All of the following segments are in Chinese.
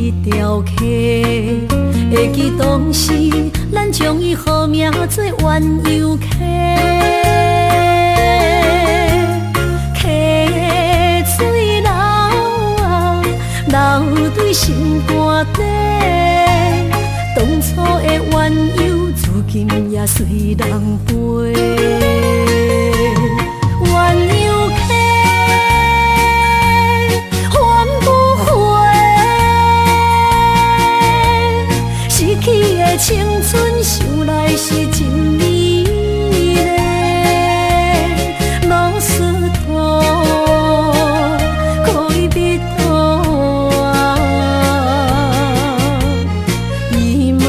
一条溪，会记当时咱将伊号名做鸳鸯溪。溪水流啊，流对心肝底。当初的鸳鸯，至今也随人陪。鸳鸯溪，翻不回，逝去的青春，想来是真美丽。老师徒，可以彼途啊，伊嘛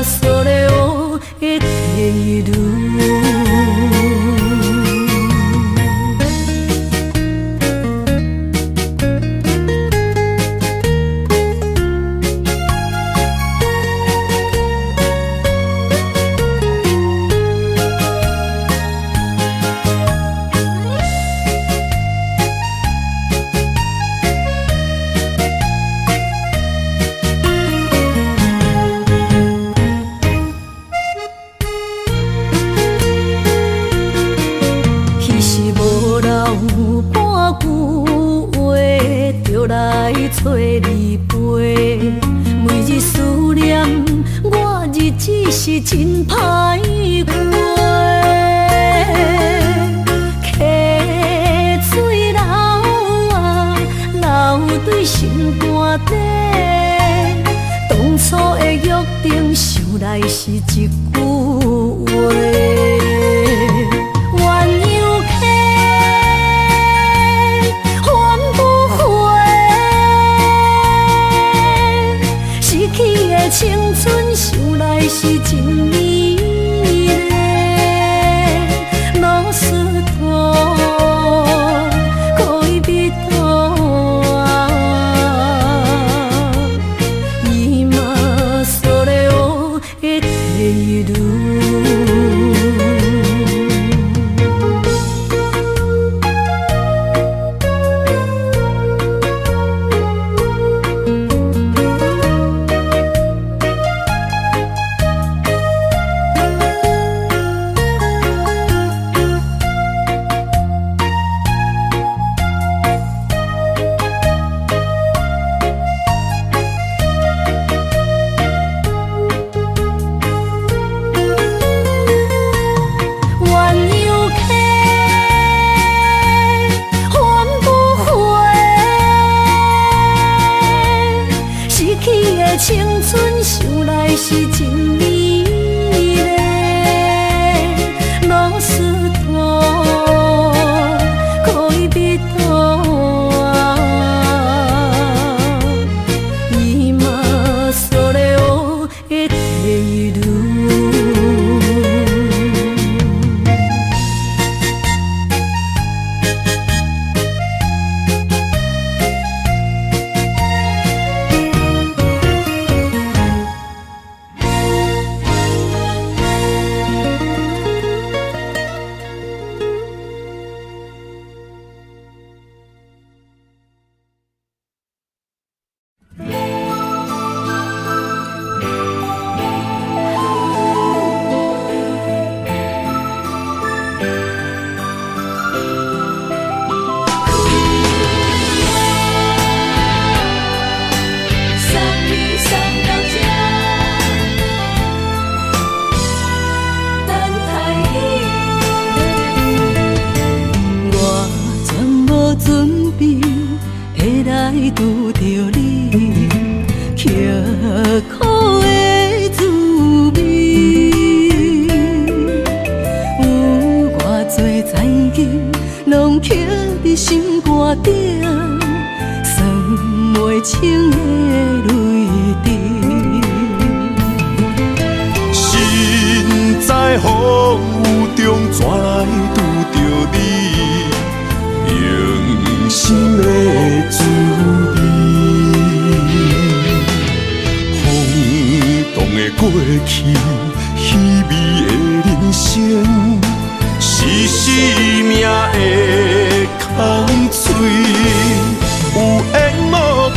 所了的地路。找你陪，每日思念，我日子是真歹过。溪水流啊，流对心肝底。当初的约定，想来是一句话。青春想来是真美丽，老师徒，可以彼途啊，伊嘛所了的地路。青春想来是真美丽，老师徒，可以彼途啊，伊嘛所了的地路。拄着你，刻苦的滋味，有偌多残景，拢刻伫心肝顶，算袂清的泪滴。心在风雨中，怎来拄着你？用心的滋味，风动的过去，稀微的人生，是生命的空嘴，有缘无分，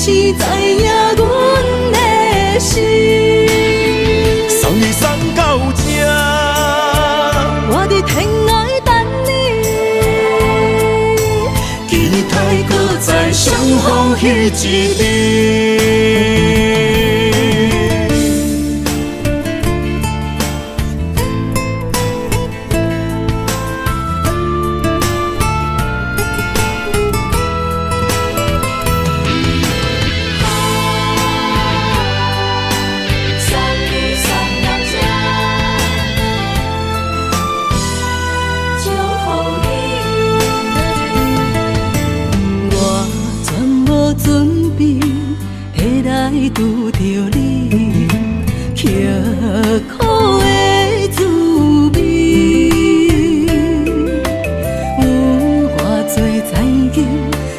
市知影阮的心。送你送到这，我伫天涯等你，期待搁再相逢彼一日。拄着你，刻苦的滋味，有偌多情景，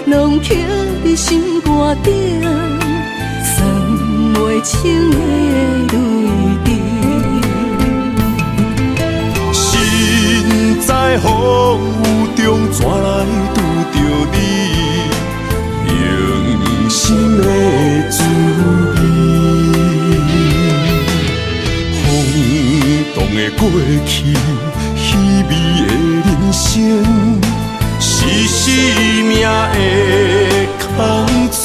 拢刻伫心肝顶，算袂清的泪滴。身在风雨中，怎来拄着你？用心的滋味，风动的过去，稀微的人生，是生命的空嘴，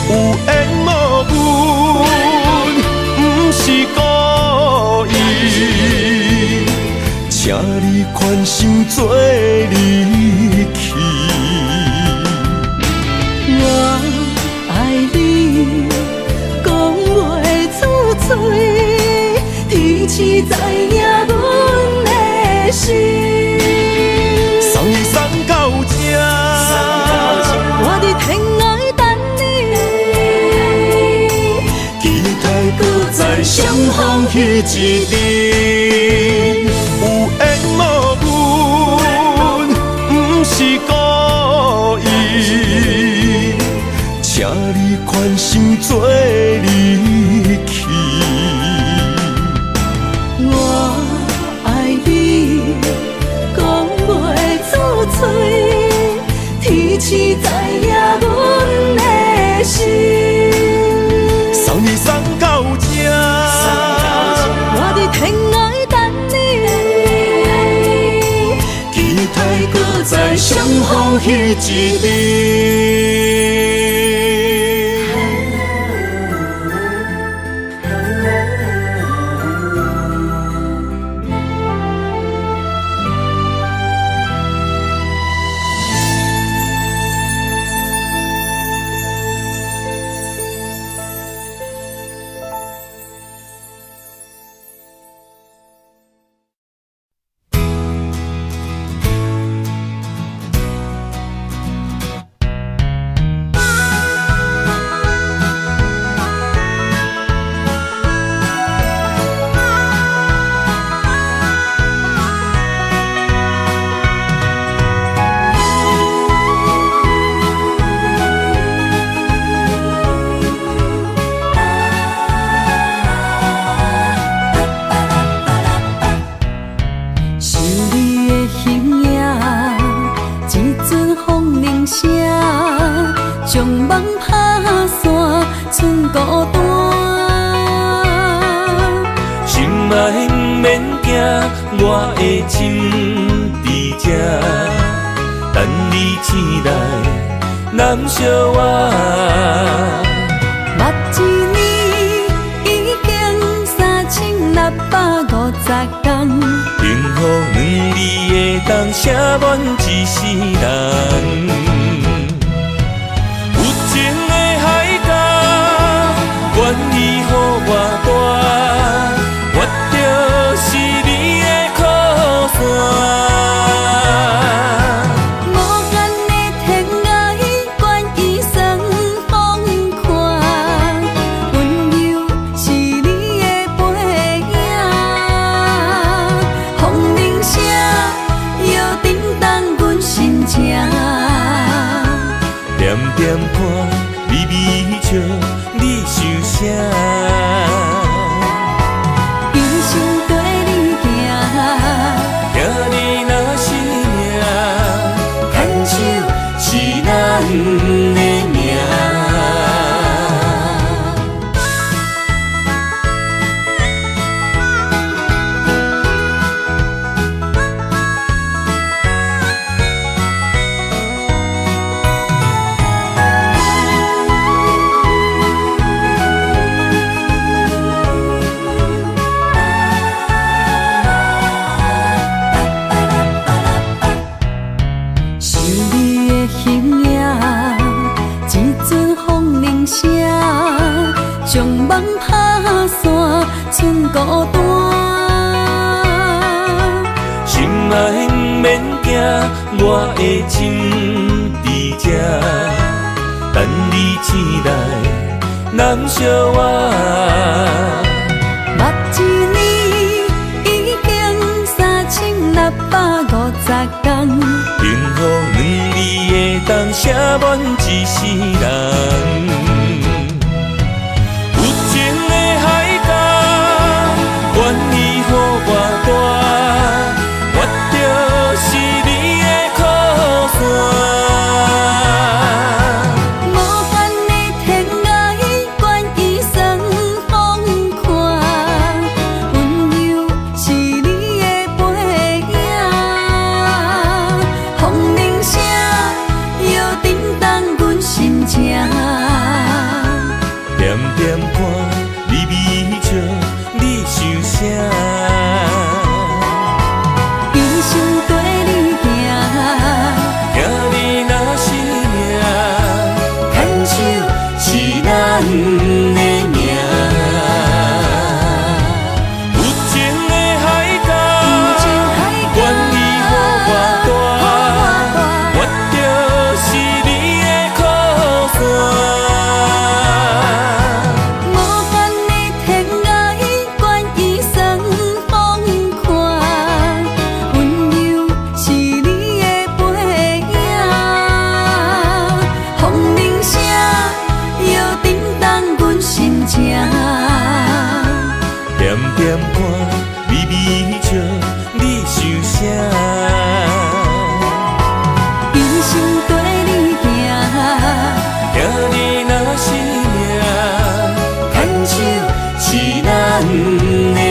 有缘无分，不是故意，请你宽心做离去。我爱你，讲袂出嘴，天赐知影阮的心。送你送到这，我伫天涯等你，期待搁再相逢彼一日。有缘无分，不是故意，请你宽心做离去。我爱你，讲袂出嘴，天赐知影阮的心。送你送到这，我伫天涯等你，期待搁再相逢彼一日。将梦拍散，剩孤单。心爱不免惊，我的心伫这，等你醒来，难相我。目一年已经3650天，幸福两字的冬，写满一世人。有情的海角，愿意予我跋，我就是你的靠山。无间的天涯，愿意算风看，温柔是你的背影。风铃声，摇震动阮心情。我的心伫这，等你醒来，难相偎。目一年已经3650天，幸福两字会当写满一世人。有情的海角，愿意予我带，我就是你的靠山。无限的天涯，愿意算风看，温柔是你的背影，风铃声摇叮当阮心情。点点看，微微笑，你想啥？一生跟你行，行你若是命，牵手是咱的命。有情的海角，愿意予我带，我就是你的靠山。无限的天涯，愿意算风看，温柔是你的背影，风铃声摇叮当阮心情。点点看，微微笑，你想啥？一生跟你行，行你若是命，牵手是咱的命。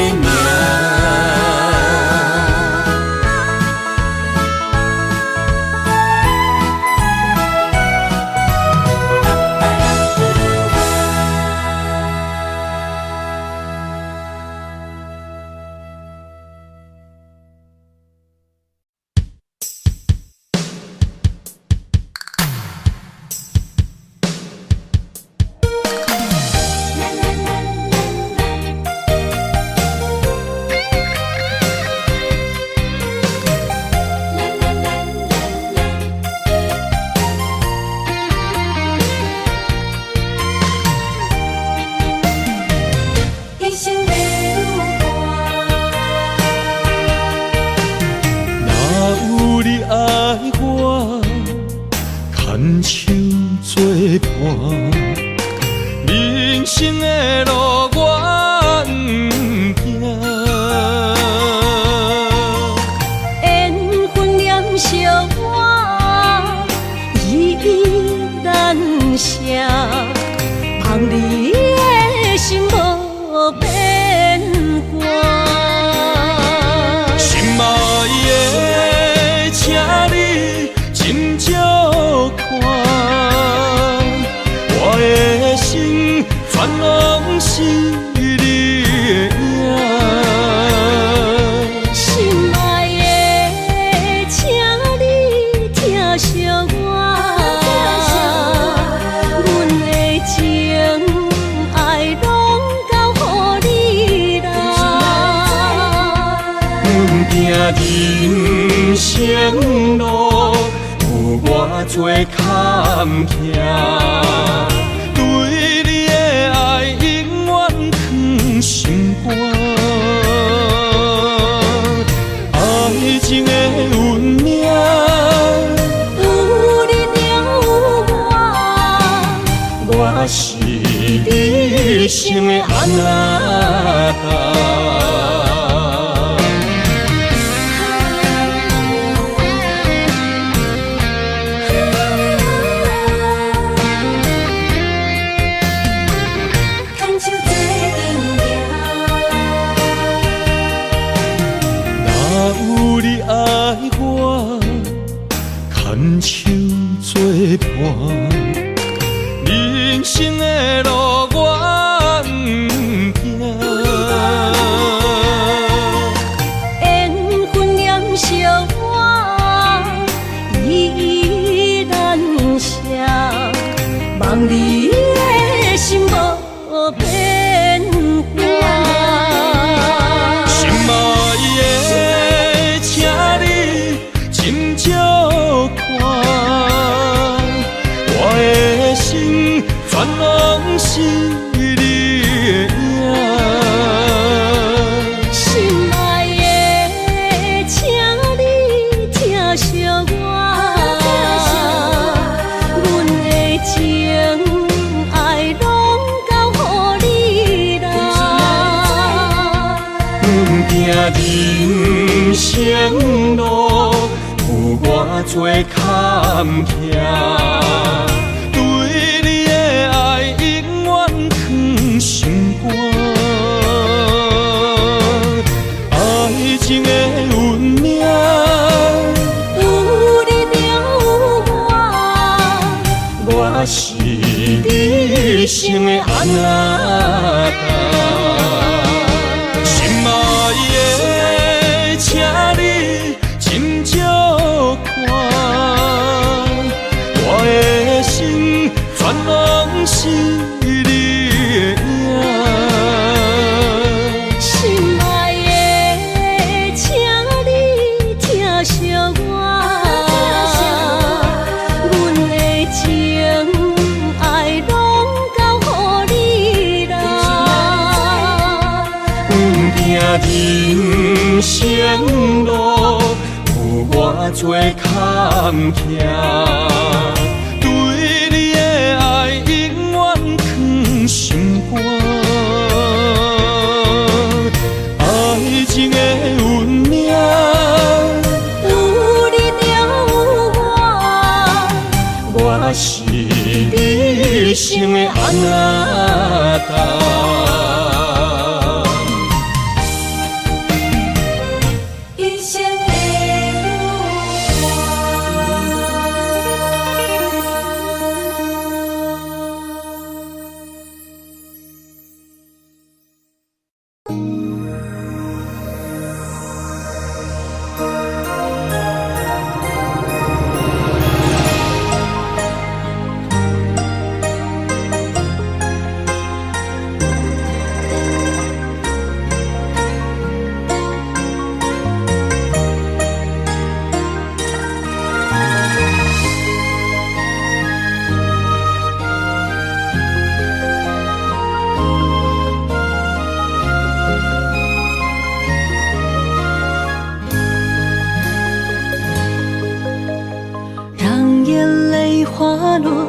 一生要若有你爱我，牵手作伴，人生的路我不惊。缘分念相我，依依难舍，望你的心无变卦。心爱的，请你真照看，我的心全拢是你的影。心爱的，请你疼惜我，阮的情爱拢交予你啦。阮行人生路，有偌多坎坷，对你的爱永远藏心肝。爱情的运命，有你了有我，我是你生的安那达。牵手做阵若有你爱我，牵手作伴，人生的路我不惊。生路有偌多坎坷，对你的爱永远藏心肝。爱情的运命，有你就有我是你生的安那达。心爱的，请你斟酌看，我的心全拢是你的影。心爱的，请你疼惜我，阮的情爱拢交予你啦。人生路有偌多坎坷，对你的爱永远藏心肝。爱情的运命，有你就有我是你生的安那达。一生的让眼泪滑落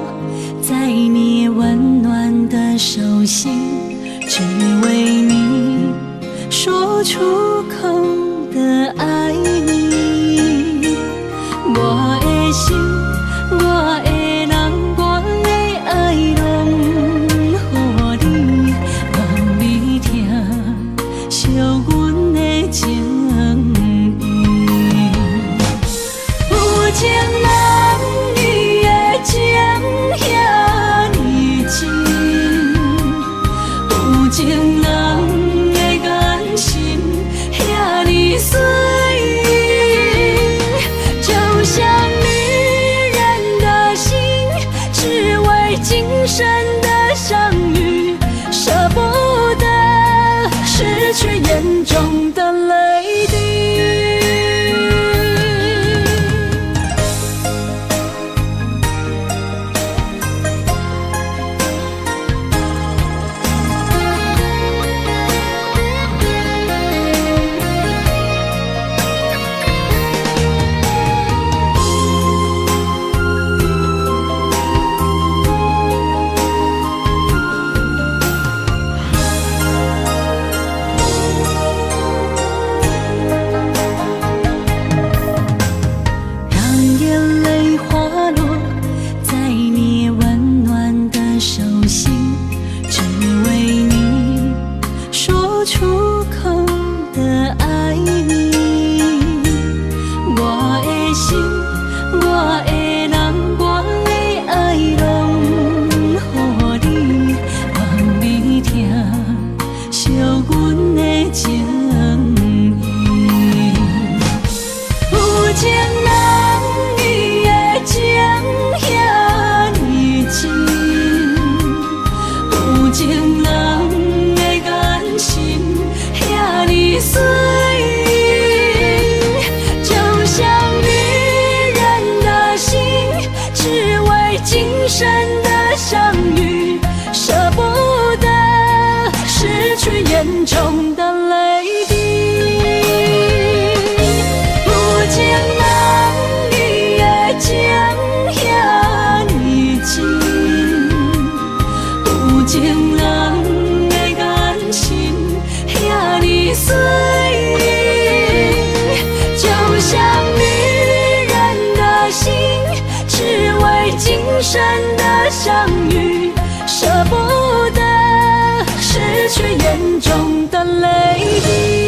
在你温暖的手心，只为你说出口的爱你。我的心，我的人，我的爱拢予你，望你疼惜阮的情意。有情人你的情遐呢真，有情人的眼神遐呢水，就像女人的心，只为今生的相遇，舍不得失去眼中的泪滴。让眼泪滑落在你温暖的手心，只为你说出口的爱你。我的心，我的人，我的爱拢予你，望你疼惜阮的情意。有情人你的情遐呢真，有情人的眼神遐呢水，就像女人的心，只为今生的相遇，舍不得失去眼中的泪滴。有情人你的情遐呢真，有情人的眼神遐呢水，深的相遇，舍不得失去眼中的泪滴。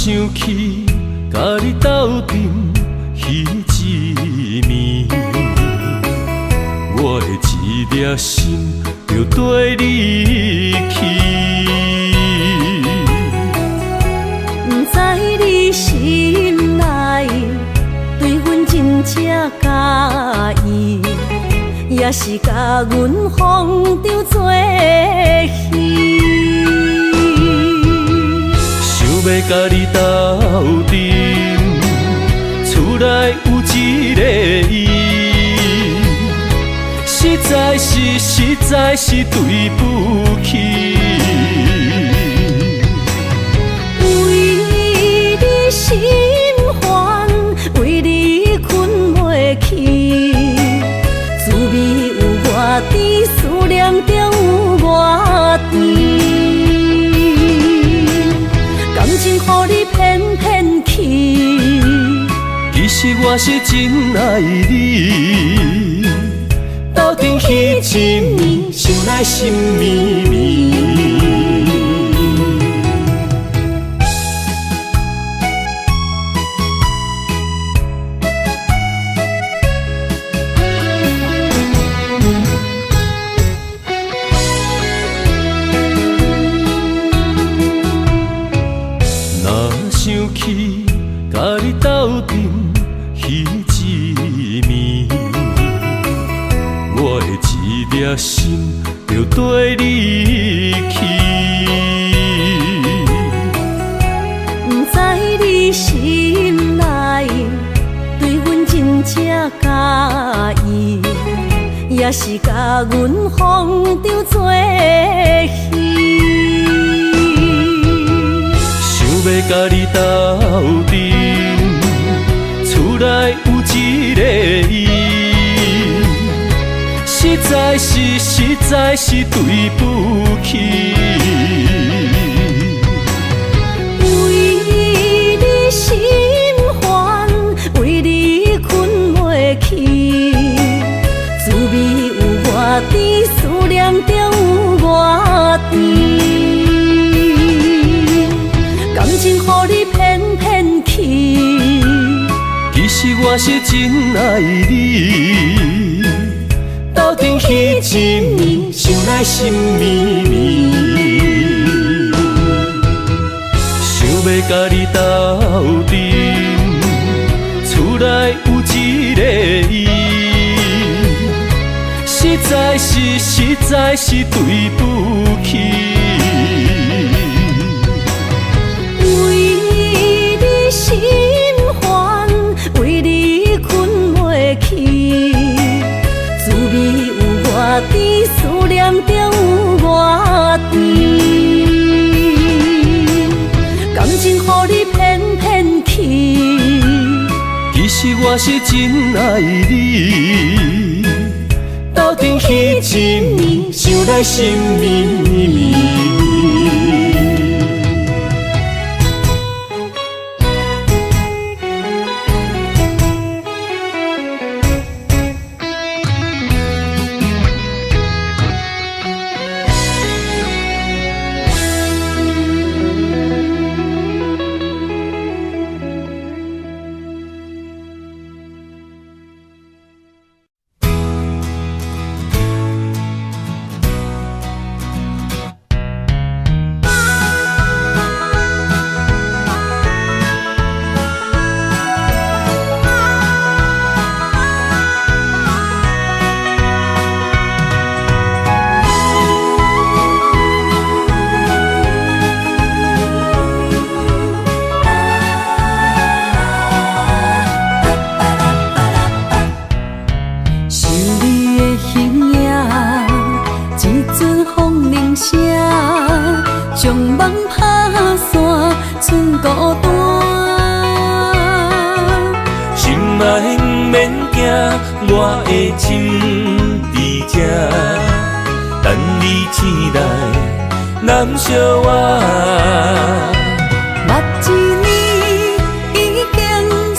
想起甲你斗阵彼一暝，我的一粒心就跟你去。不知你心内对阮真正介意，也是甲阮放着做戏。要甲你斗阵，厝内有一个伊，实在是对不起。为你心烦，为你困袂去，滋味有我甜，思念就有我甜。感情予你骗骗去，其实我是真爱你。斗阵彼一暝，想来心绵绵。想起甲你斗阵彼一暝，我的一粒心就跟你去。不知你心内对阮真正介意，也是甲阮放着做戏。要甲你斗阵，厝内有一个伊，实在是对不起。为你心烦，为你困袂去，滋味有我甜，思念就有我甜。感情予你骗骗去，其实我是真爱你。斗阵彼一暝，想来心绵绵。想要甲你斗阵，厝内有一个伊，实在是对不起。心烦，为你困袂去，滋味有我甜，思念就有我甜。感情予你骗骗去，其实我是真爱你。斗阵彼一暝，想来心绵绵。将梦打散，剩孤单。心爱免惊，我的心伫这，等你醒来，难相偎。目一年已经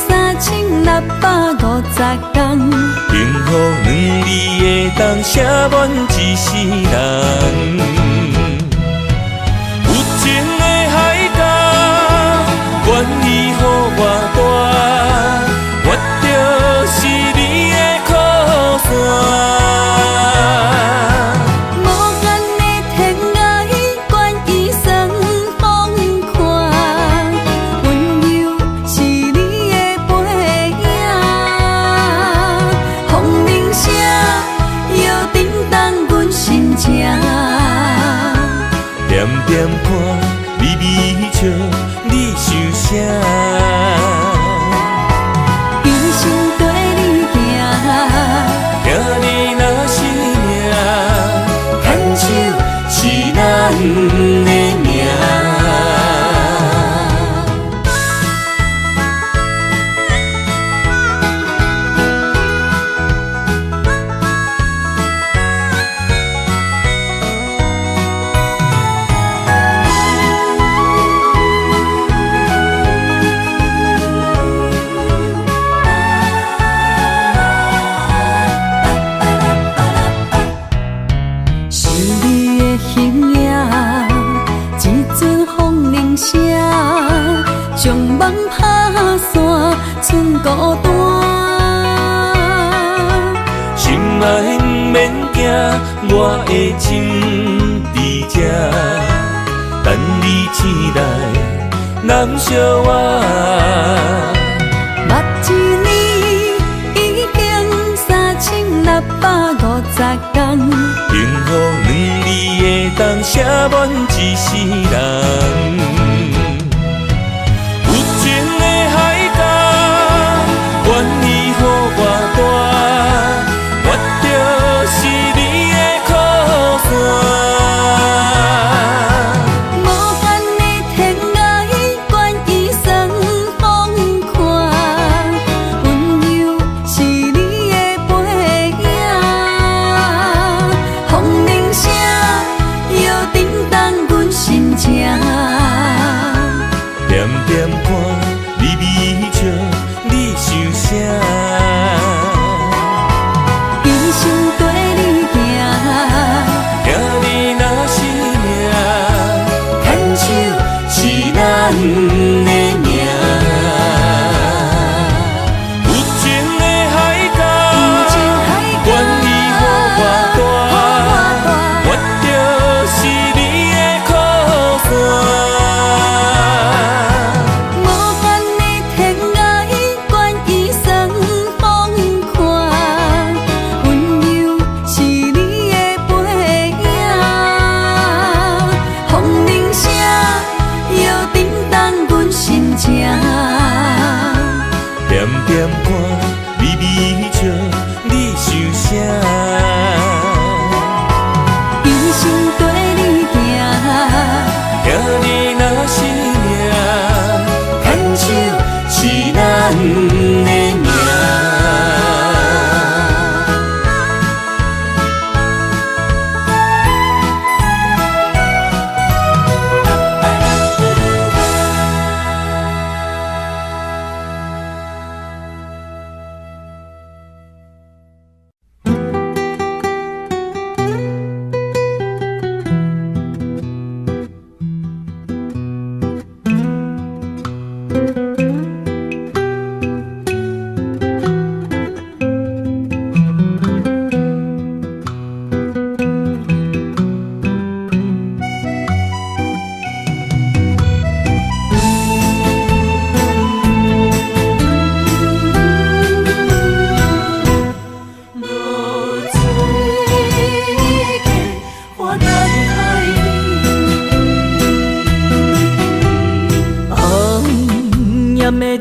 3650天，幸福两字会当写满一世人。有情的海角，愿意予我大，我就是你的靠山。无间的天涯，愿意算风看，温柔是你的背影。风铃声摇叮当阮心情，点点看，微微笑，你想啥？人生跟你行，行你若是命，牵手是咱的命。是你的形影，一阵风铃声，将梦打散，剩孤单。心爱免惊，我的心伫这，等你醒来，难相偎。目一年已经3650天，幸福两字会当写满一世人。有情的海角，愿意予我大，我就是你的靠山。无间的天涯，愿意算风看，温柔是你的背影。风铃声摇叮当阮心情，点点看，微微笑，你想啥？人生跟你行，行你若是命，牵手是咱的命。有情的海角，愿意予我大，我就是你的靠山。无间的天涯，愿意算风看，温柔是你的背影。风铃声摇叮当阮心情，点点看，微微笑，你想啥？人生跟你行，行你若是命，牵手是咱的命。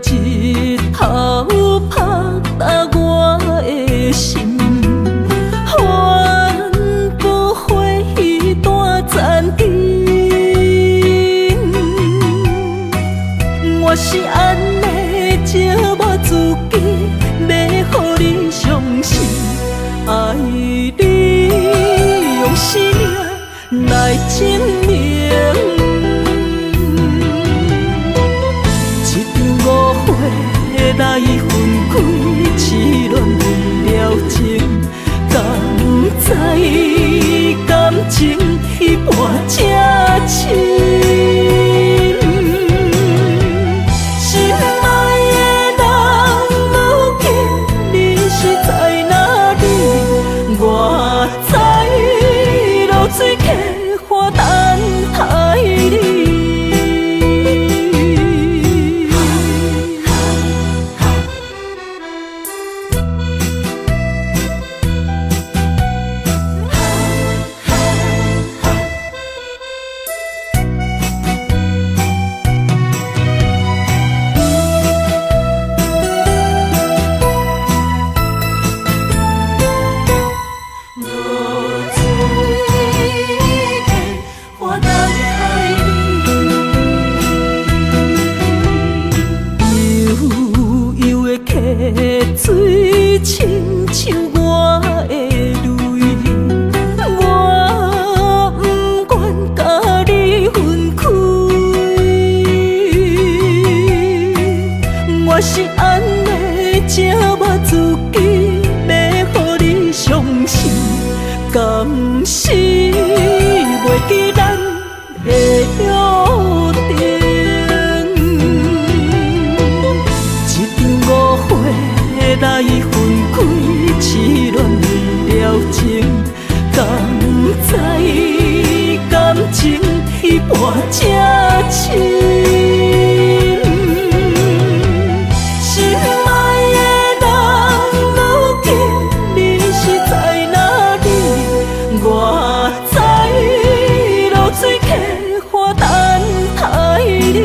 一头拍打我的心，换不回一段暂停。生命。一场误会来分开，痴恋为了情，敢知感情彼半才深。水客花等待你。水亲像我的泪，我不愿甲你分开。我是安尼才我自己要予你伤心，甘是袂记咱的约定。来分开，痴恋为了情，敢知感情彼半才深。心爱的人，如今你是在哪里？我在流水客花等待你。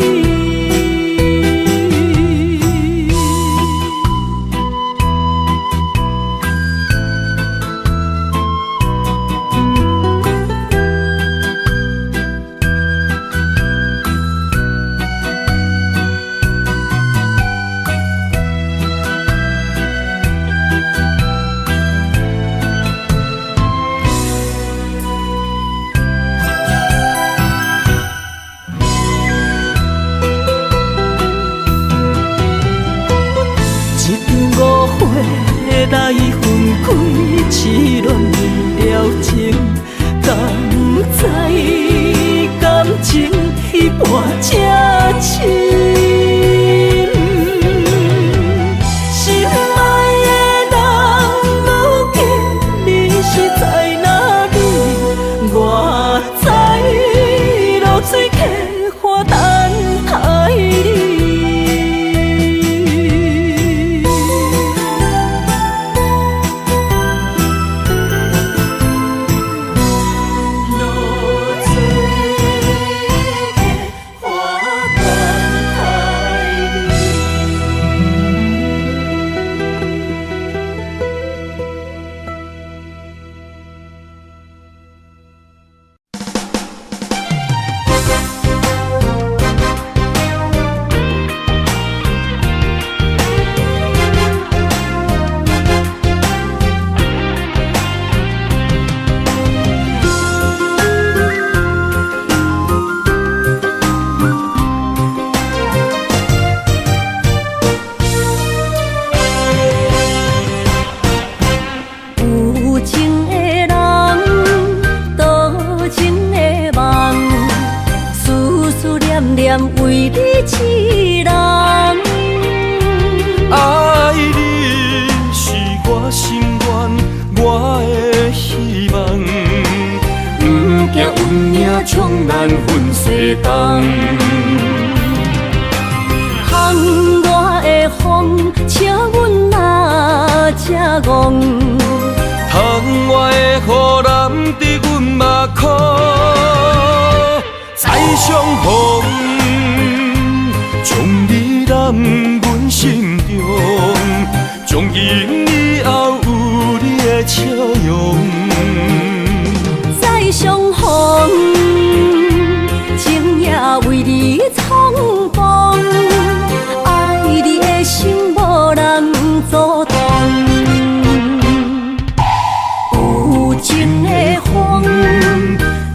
来分开，痴恋为了情，敢知感情彼半才深。心爱的人，如今你是在哪里？我在流水客花等待你。为你痴人，爱你是我心愿，我的希望。不惊运命冲咱分世东，窗外的风，请阮哪只戆？窗外的雨淋伫阮目眶，再相逢。将你揽阮心中，从今以后有你的笑容。再相逢，情也为你冲动，爱你的心无人阻挡。有情的风，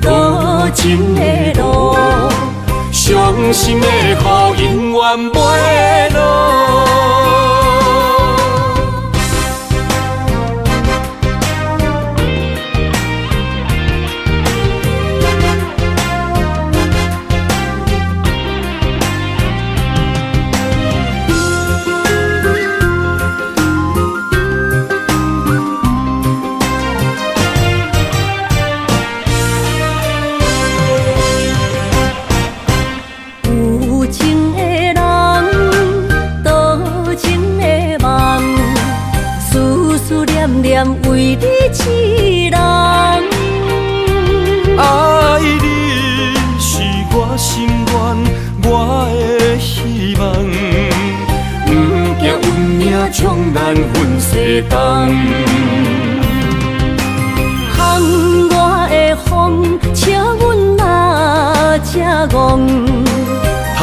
多情的路，伤心的雨永远袂落。为你痴人，爱你是我心愿，我的希望。不惊运命冲咱分世间，风我的风，请阮嘛才戆。窗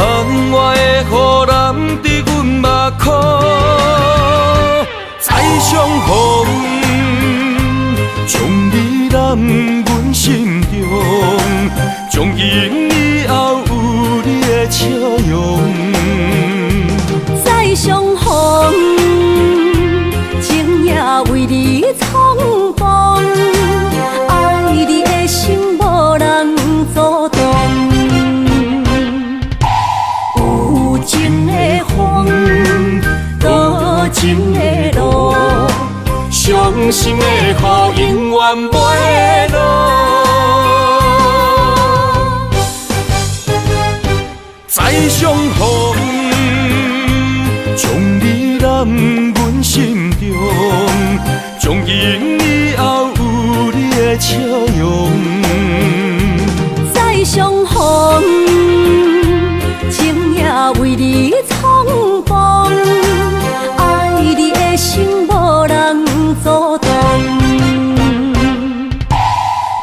外的雨淋伫阮目眶，再相逢。将你揽阮心中，从今以后有你的笑容。再相逢，情也为你冲动，爱你的心无人阻挡。有情的风，多情的路。伤心的雨永远袂落，再相逢，将你揽阮心中，从今以后有你的笑容。再相逢，情也为你冲动，爱你的心无人阻挡。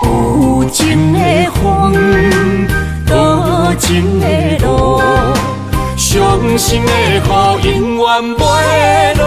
有情的风，多情的路，伤心的雨永远袂落。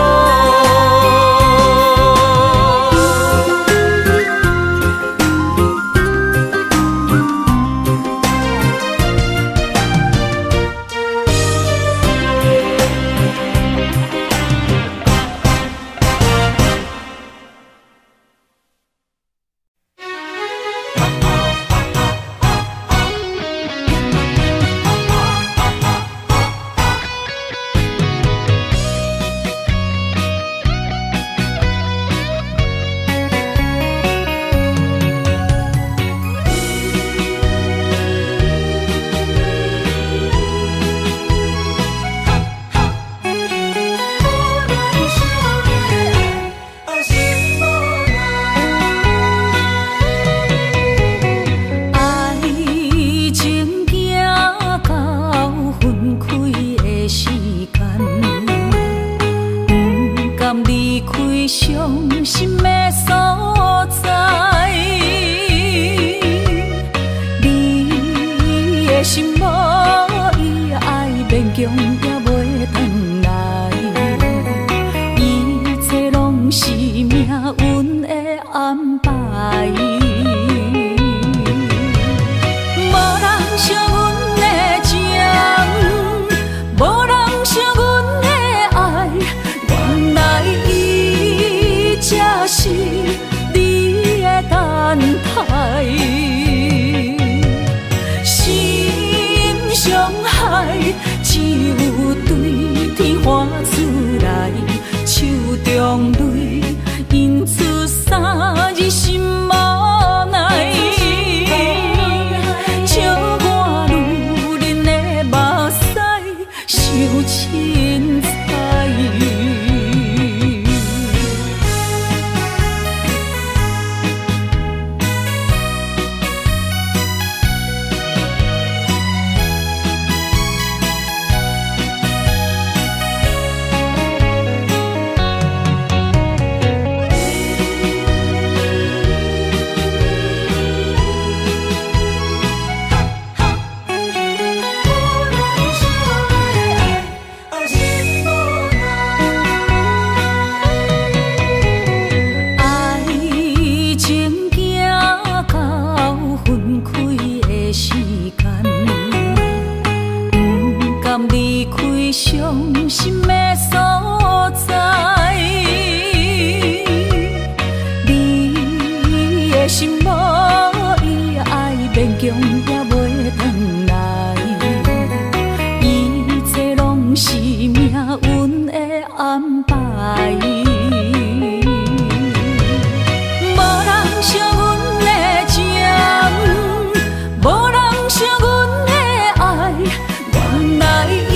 也袂转来，一切拢是命运的安排。无人惜阮的情，无人惜阮的爱，原来伊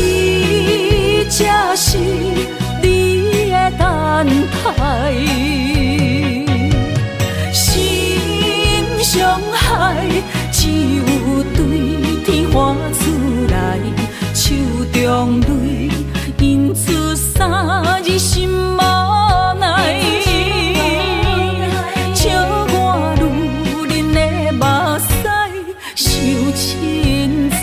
才是你的等待。伤害只有对天花出来，手中泪印出三字心无奈。笑我女人的目屎受凊彩。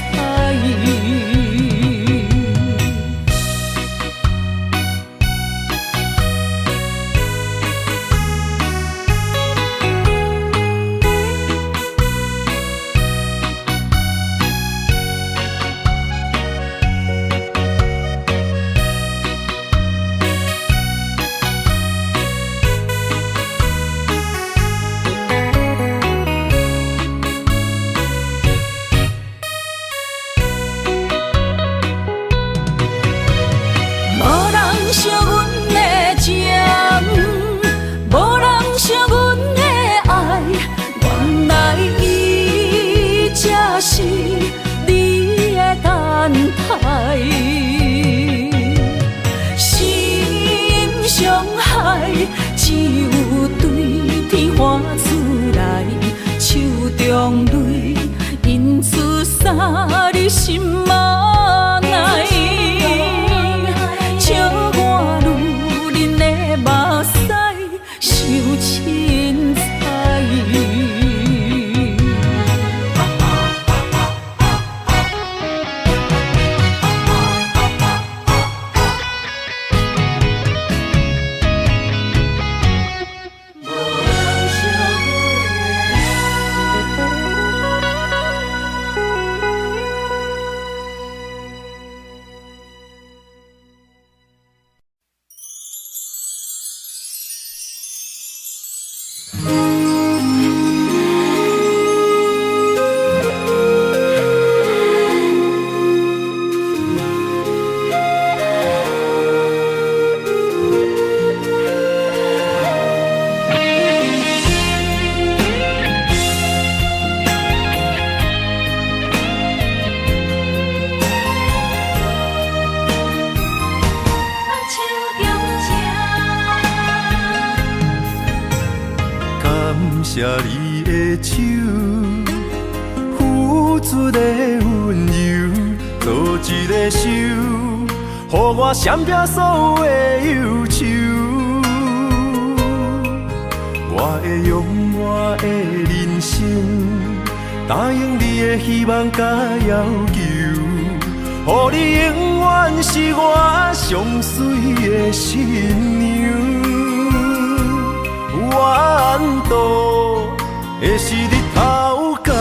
惜阮的情，无人惜阮的爱，原来伊才是你的等待。心伤害只有对天花出来，手中泪印出三字心无奈。笑我女人的目屎受凊彩。谢你的手，付出的温柔，做一个手，予我闪避所有的忧愁。我会用我的人生，答应你的希望甲要求，予你永远是我上水的新娘。缘途会是日头甲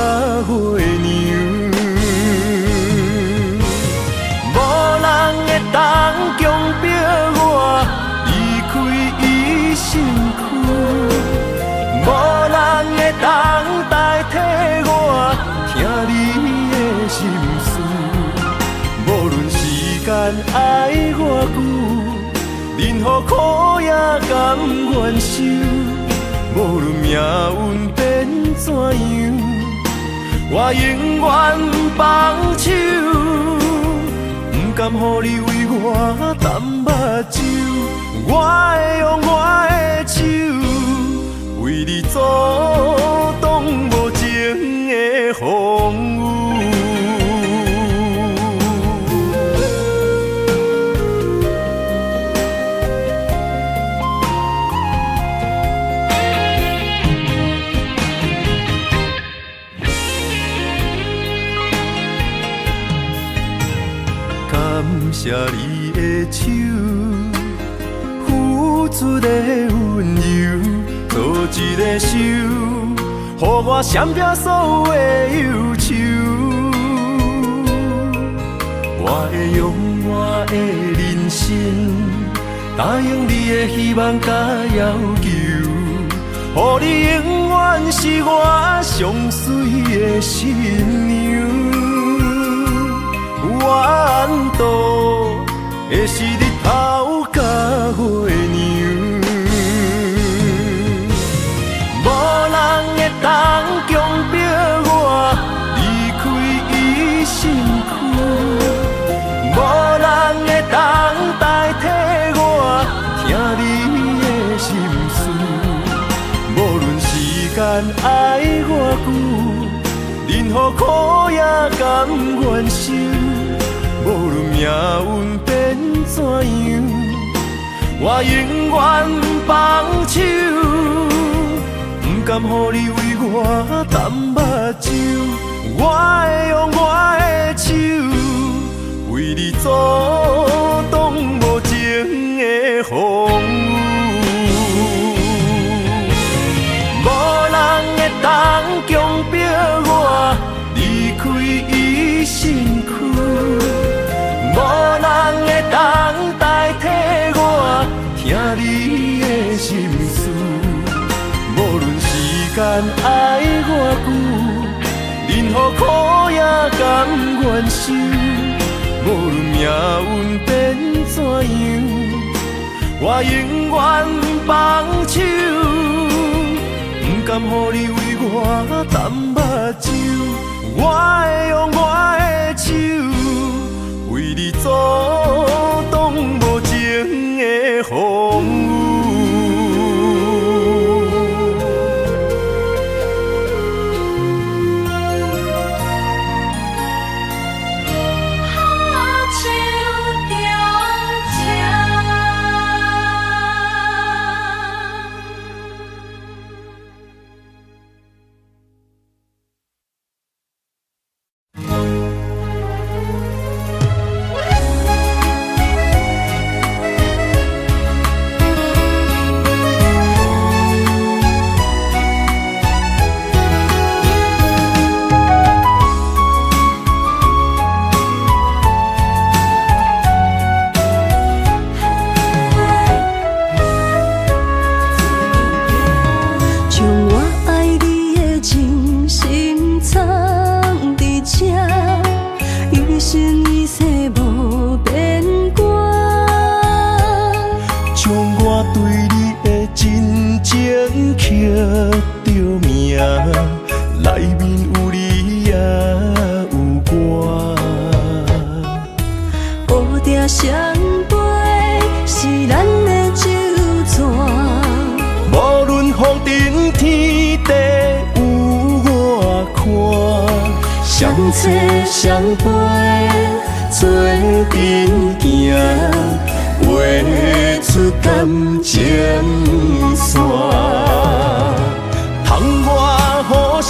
月亮，无人会当强迫我离开伊身躯，无人会当代替我听你的心事。无论时间爱偌久，任何苦也甘愿受。无论命运变怎样，我永远放手，不甘予你为我淡目睭。我会用我的手，为你阻挡无情的风雨。谢你的手，付出的温柔，做一个手，予我闪避所有的忧愁。我会用我的人生，答应你的希望甲要求，予你永远是我上水的新娘。缘投的是日头甲月亮，无人会当强迫我离开伊身躯，无人会当代替我听你的心事。无论时间爱偌久，任何苦也甘愿受。无论命运变怎样，我永远放手，不甘予你为我淡目睭。我会用我的手，为你阻挡无情的风雨。无人会当强迫我离开伊身躯。无人会当代替我听你的心事，无论时间爱偌久，任何苦也甘愿受。无论命运变怎样，我永远放手，不甘予你为我淡目睭。我会用我的手，为你阻挡无情的风雨。相陪做阵行，画出感情线。窗外雨声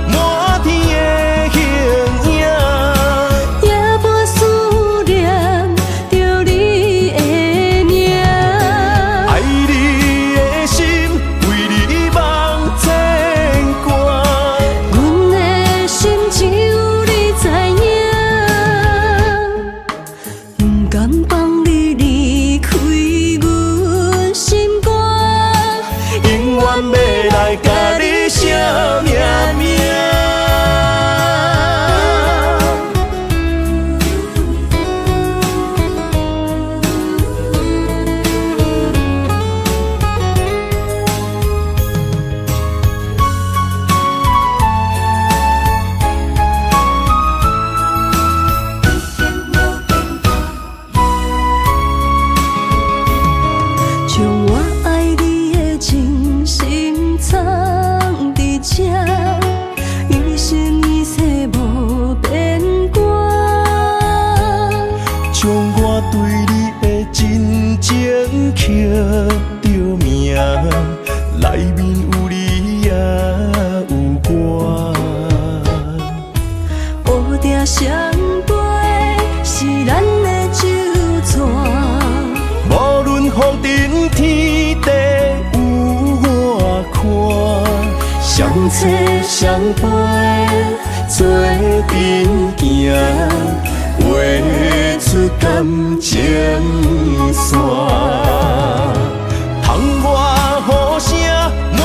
满天的形影，夜半思念着你的名。爱你的心为你梦牵挂，阮的心只有你知影，不甘放你离开阮心肝，永远要来甲你写命名。将我爱你的真心藏伫这，一生一世无变卦。将我对你的真情刻着名，内面有你也有我。乌蝶相陪是咱的酒泉，无论风尘天地有我看，相切相陪做阵行，画出感情线。窗外雨声满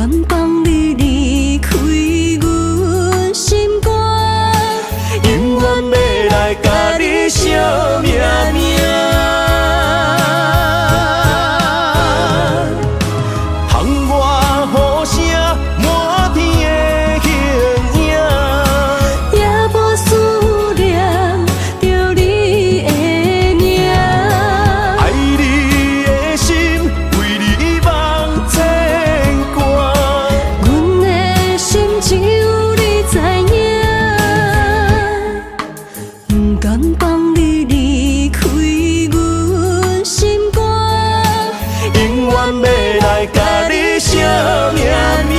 甘放你离开阮心肝，永远要来甲你惜命命。喊我呼声满天的形影，也无思念着你的名。爱你的心为你梦千关，阮的心只有你知影，不甘放你离开阮心肝，永远要来甲你惜命命。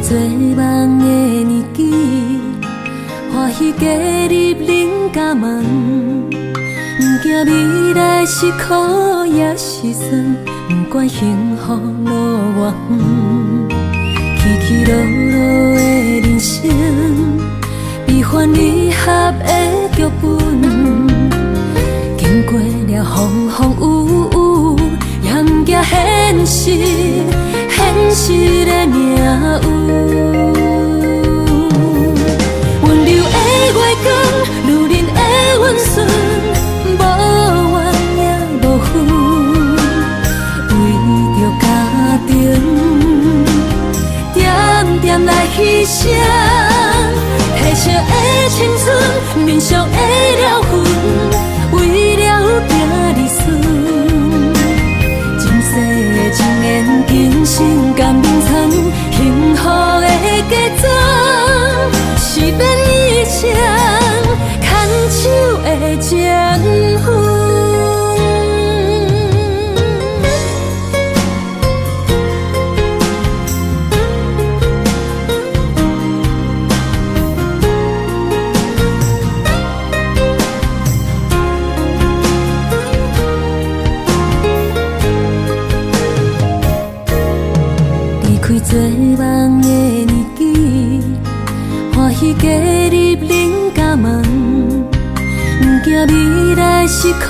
做梦的年纪，欢喜加入人家梦，不惊未来是苦也是酸，不管幸福路偌远，起起落落的人生，悲欢离合的剧本，经过了风风雨雨，也不惊现实。现实的命运，温柔的月光，女人的温顺，无怨也无恨，为着家庭，点点来牺牲，褪色的青春，面上的了痕，为了行日顺。情缘今生甘眠藏，幸福的假装，是免以前牵手的情分。做梦的年纪，欢喜加入人家梦，不惊未来是苦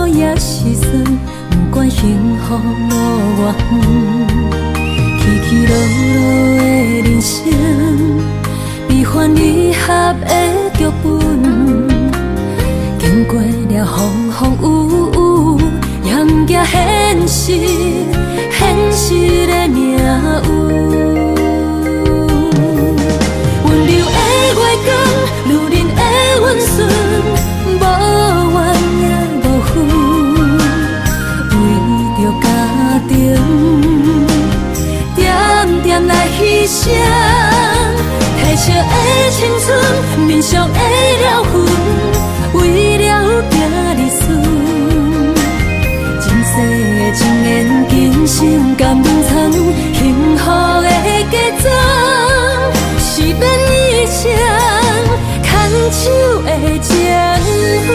也是酸，不管幸福路偌远，起起落落的人生，悲欢离合的剧本，经过了风风雨雨，也不惊现实，现实的命运。温柔的月光，女人的温顺，无怨也无恨，为着家庭，点点来牺牲，褪色的青春，面上的了痕，为了行日顺。前世情缘，今生甘眠藏，幸福的假装，是免以前牵手的情分。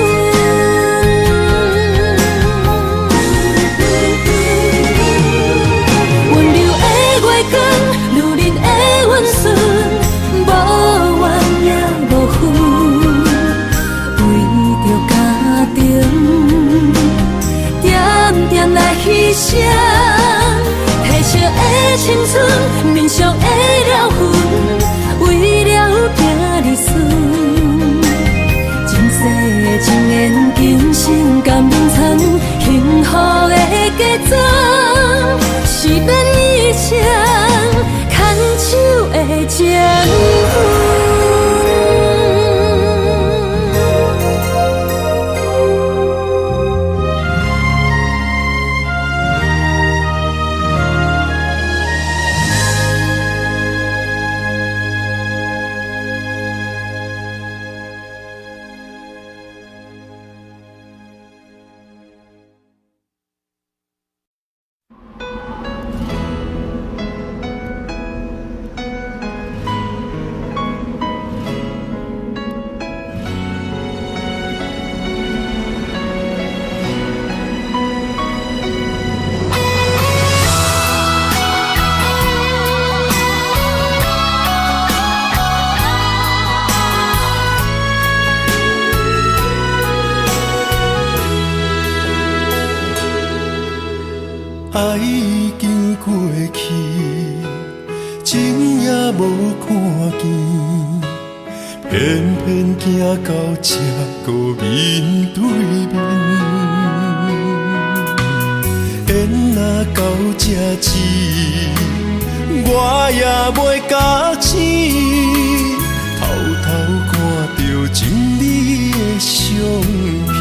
温柔的月光，女人的温顺，无怨也无恨，为着家庭。点点来牺牲，褪色的青春，面上的了痕，为了行日顺。前世情缘今生甘愿参，幸福的嫁妆，是免以前牵手的情分。爱已经过去，情也无看见，偏偏行到这个面对面。缘若到这止，我也袂假醒，偷偷看到情理的相片。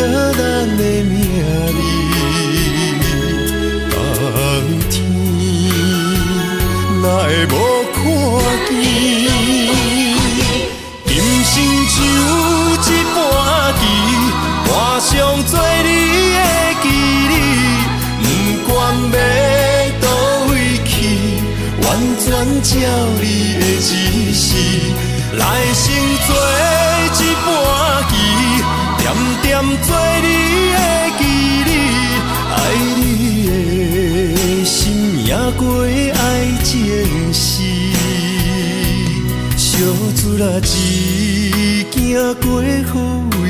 咱的命里，冬天哪会无看见？今生像一盘棋，换上做你的记忆，不管要倒位去，完全照你的指示，来生做一盘棋。点点做你的记忆，爱你的心也过爱情诗，小船啊一行过好位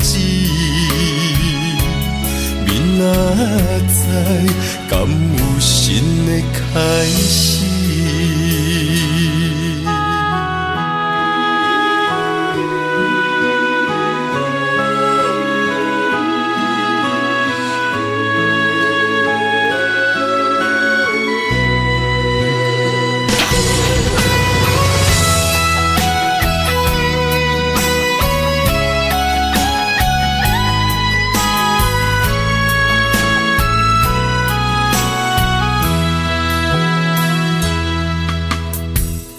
置，明仔载敢有新的开始？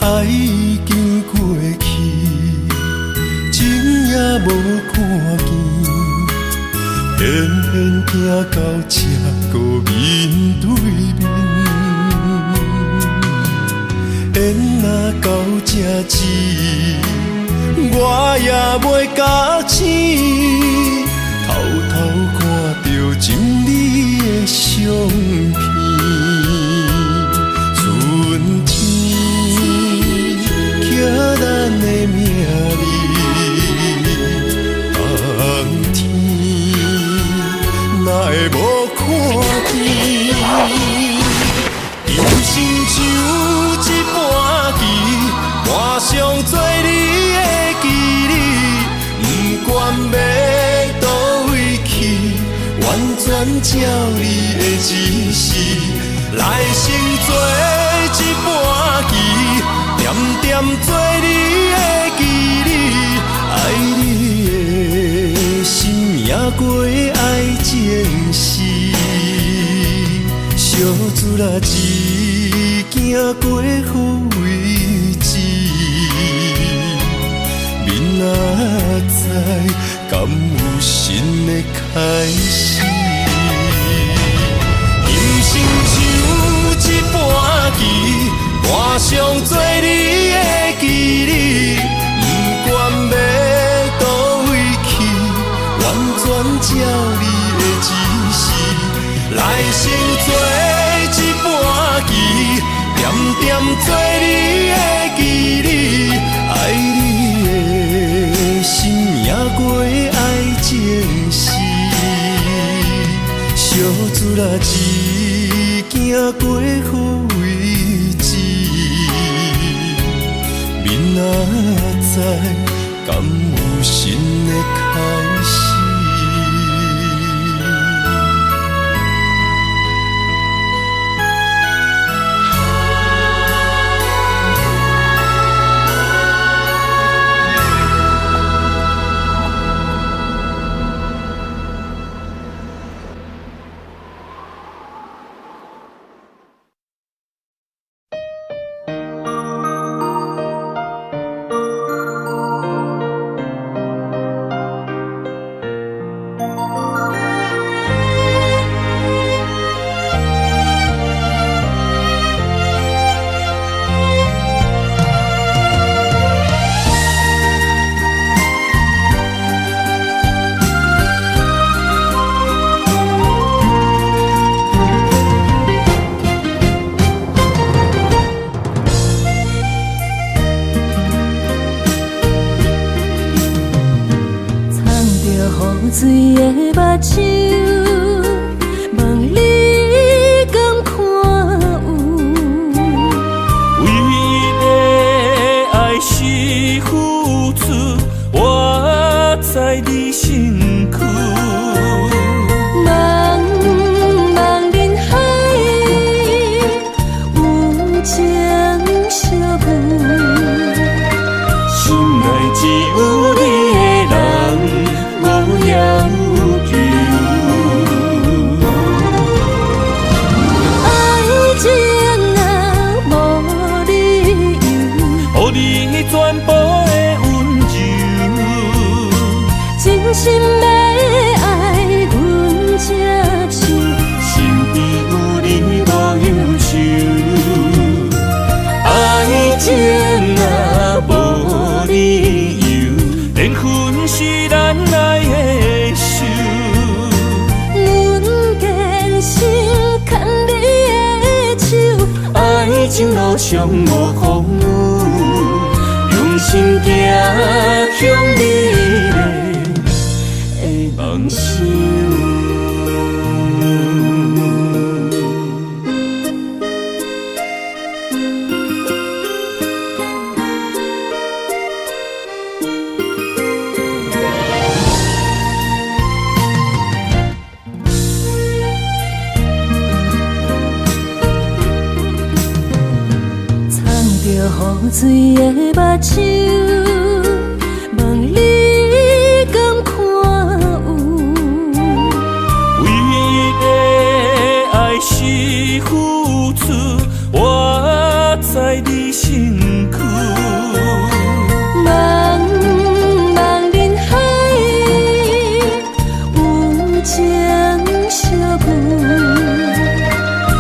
爱已经过去，情也无看见，偏偏行到这个面对面。缘若到这止，我也袂假醒，偷偷看到情理的相片。春天。咱的命里，冬天哪会无看见？今生像一盘棋，换上做你的记忆，不管要倒位去，完全照你的指示，来生做一盘棋。点点做你的记忆，爱你的心也过爱情诗，小船啊一行过好位置，明仔载敢有新的开始？今生像一盘棋。换上做你的记忆，不管要倒位去，完全照你的指示，来生做一盘棋，点点做你的记忆，爱你的心也过爱情诗，小船啊一行过好位置。哪会知，敢有新的开始？水的目睭，问你敢看有？为了爱是付出，我在你身躯。茫茫人海，有情相伴，心内只有你的人。无要求，爱情啊无理由，予你全部的温柔，真心要爱阮才像，身边有你无忧愁，爱情啊无理由，缘分是咱爱的。爱情路上无风雨，用心行向美丽的梦想。雨水的目睭，问你敢看有？为了爱是付出，我在你身躯。茫茫人海，有情相伴，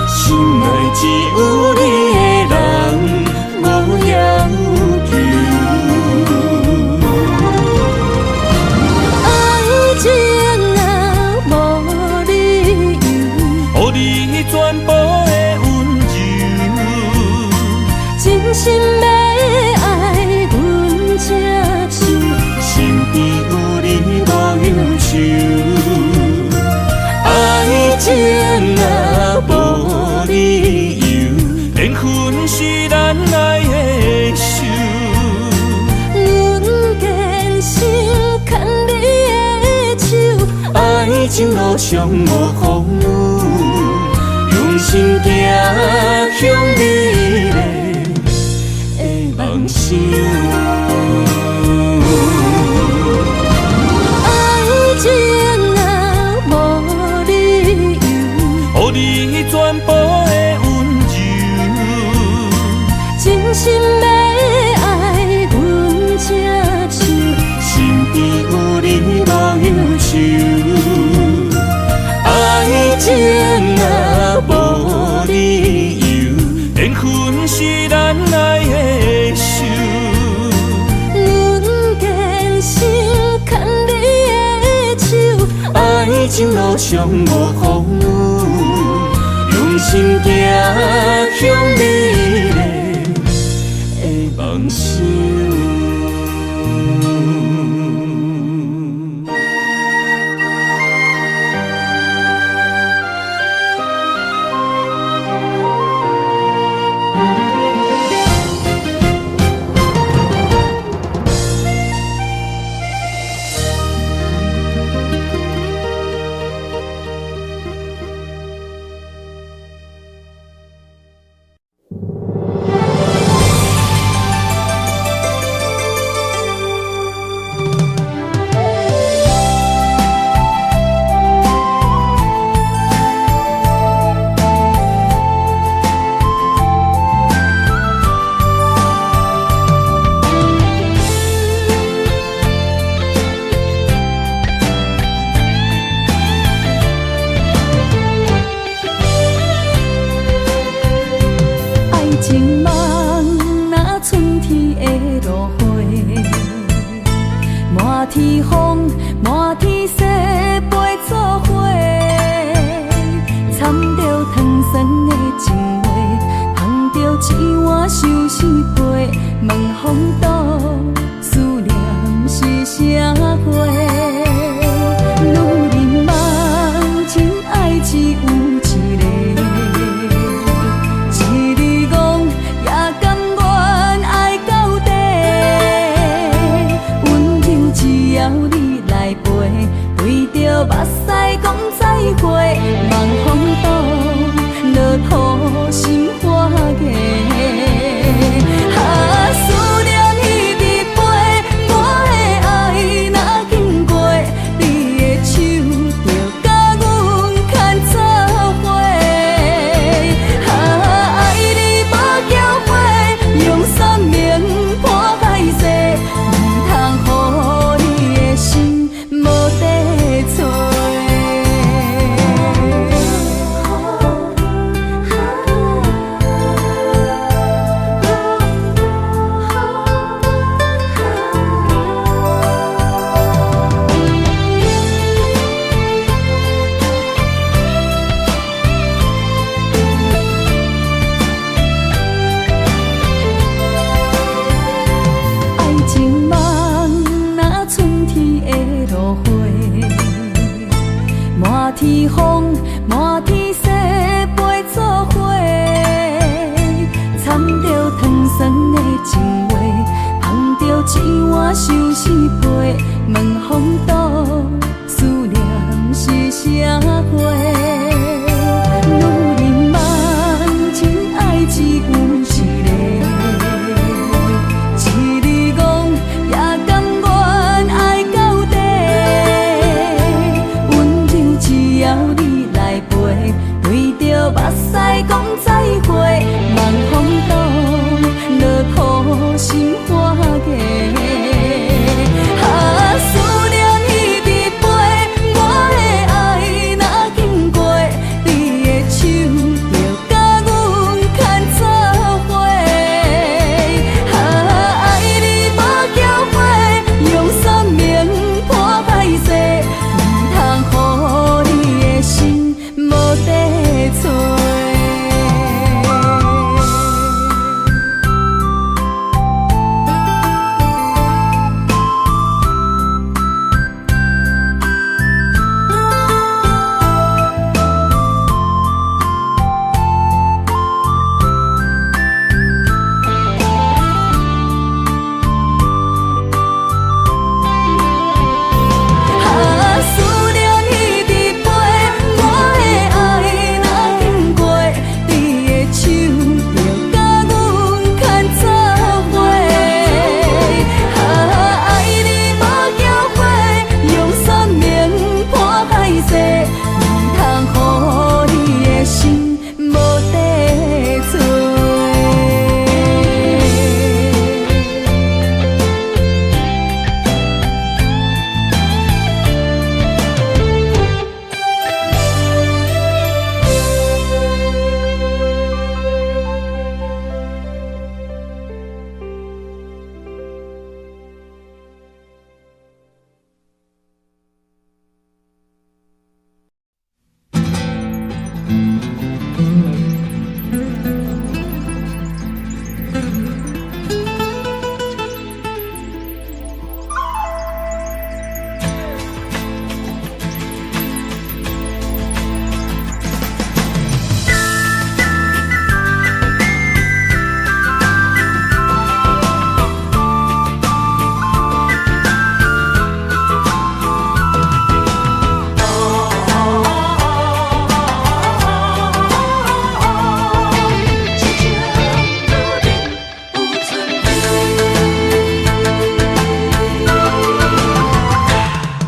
心内只有你的人。无要求，爱情啊无理由，予你全部的温柔，真心要爱阮才像，身边有你无忧愁，爱情啊无理由，缘分是咱爱的手，阮坚守牵你的手，爱情路上无风雨，用心行向美丽的梦想。爱情啊无理由，予你全部的温柔，真心要爱阮才像，身边有你无忧愁，爱情啊无理由，缘分是咱爱的手，阮坚守牵你的手，爱情路上无风雨，用心行向美丽的梦想。情梦若春天的落花，满天风，满天雪，陪做伙，掺着糖酸的情话，捧着一碗相思杯，问风岛思念是啥货？女人梦情爱只有一个，一日戆也甘愿爱到底，温柔只要你来陪，对着目屎讲再会，望风岛落土心花芽。思念彼日飞，我的爱若经过，你的手就甲阮牵做伙。爱你无缴费，用生命破海誓，唔通予你的心无地找。满天风，满天雪，陪做伙，掺着糖酸的情话，捧着一碗相思杯，问风岛思念是啥货？女人梦情爱只有一个，一日戆也甘愿爱到底。只要你来陪，对着目屎讲再会，望风岛落土心花芽。思念彼日飞，我的爱若经过，你的手就甲阮牵做伙。爱你无缴费，用生命破海誓，唔通予你的心无地找。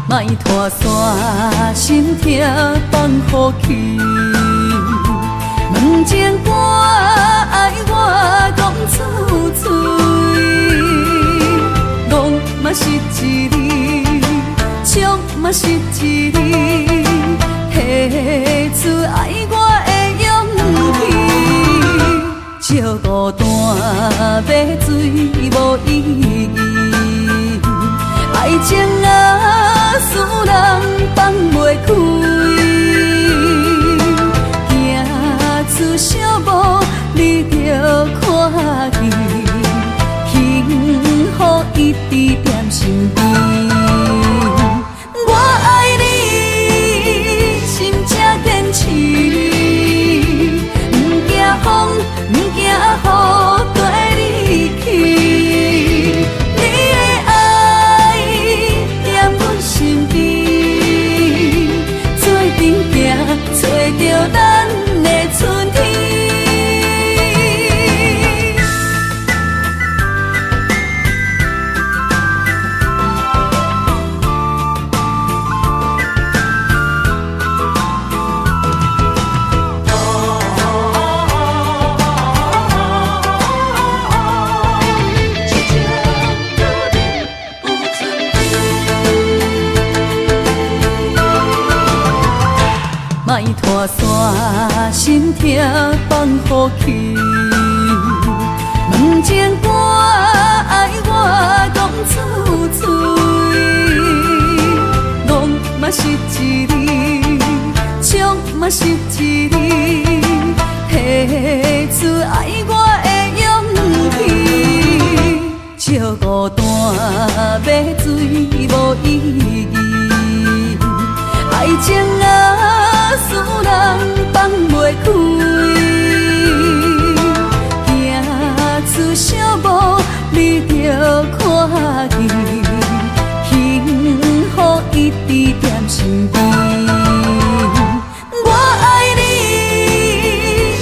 莫拖山，心痛放予去。问情歌爱我讲出嘴，戆嘛是一字，唱嘛是一字，提出爱我的勇气。照顾意义。爱情啊，使人放袂开，行出小步你着看见，幸福一直踮身边。我爱你，心才坚持，不惊风，不惊雨跟你去。你的爱踮阮身边，做阵行，找着咱的春天。莫拖山，心痛放乎去。问情歌爱我讲出嘴，戆嘛是一字，唱嘛是一字，提出爱我的勇气。照孤单要水无意义，爱情啊，使人放袂开，行出小步你着看见，幸福一直踮身边。我爱你，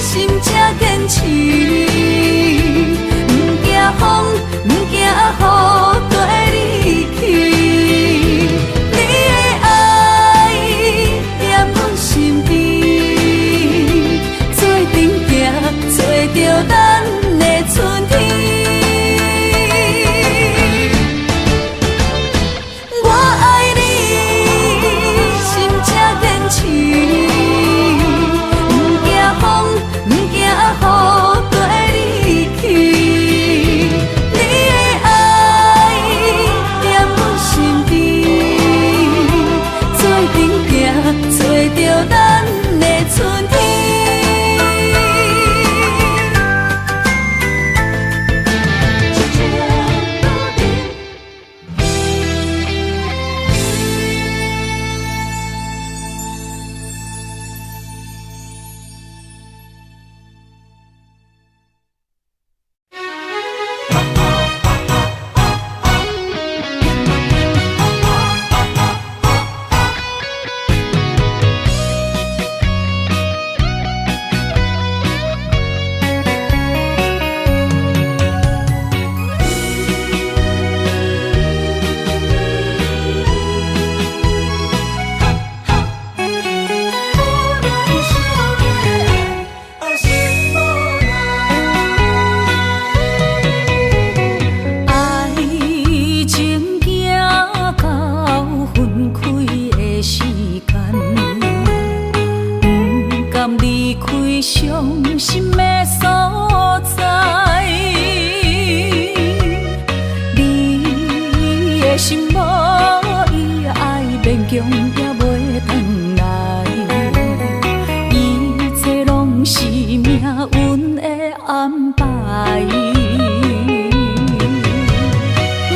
心才坚持，不惊风，不惊雨跟你去。你的爱踮阮身边，做阵行，找着咱的春天。我爱你，心才坚持，不惊风，不惊雨跟你去。你的爱踮阮身边，做阵行，找着咱的春天。伤心的所在，你的心无伊爱勉强也袂转来，一切拢是命运的安排。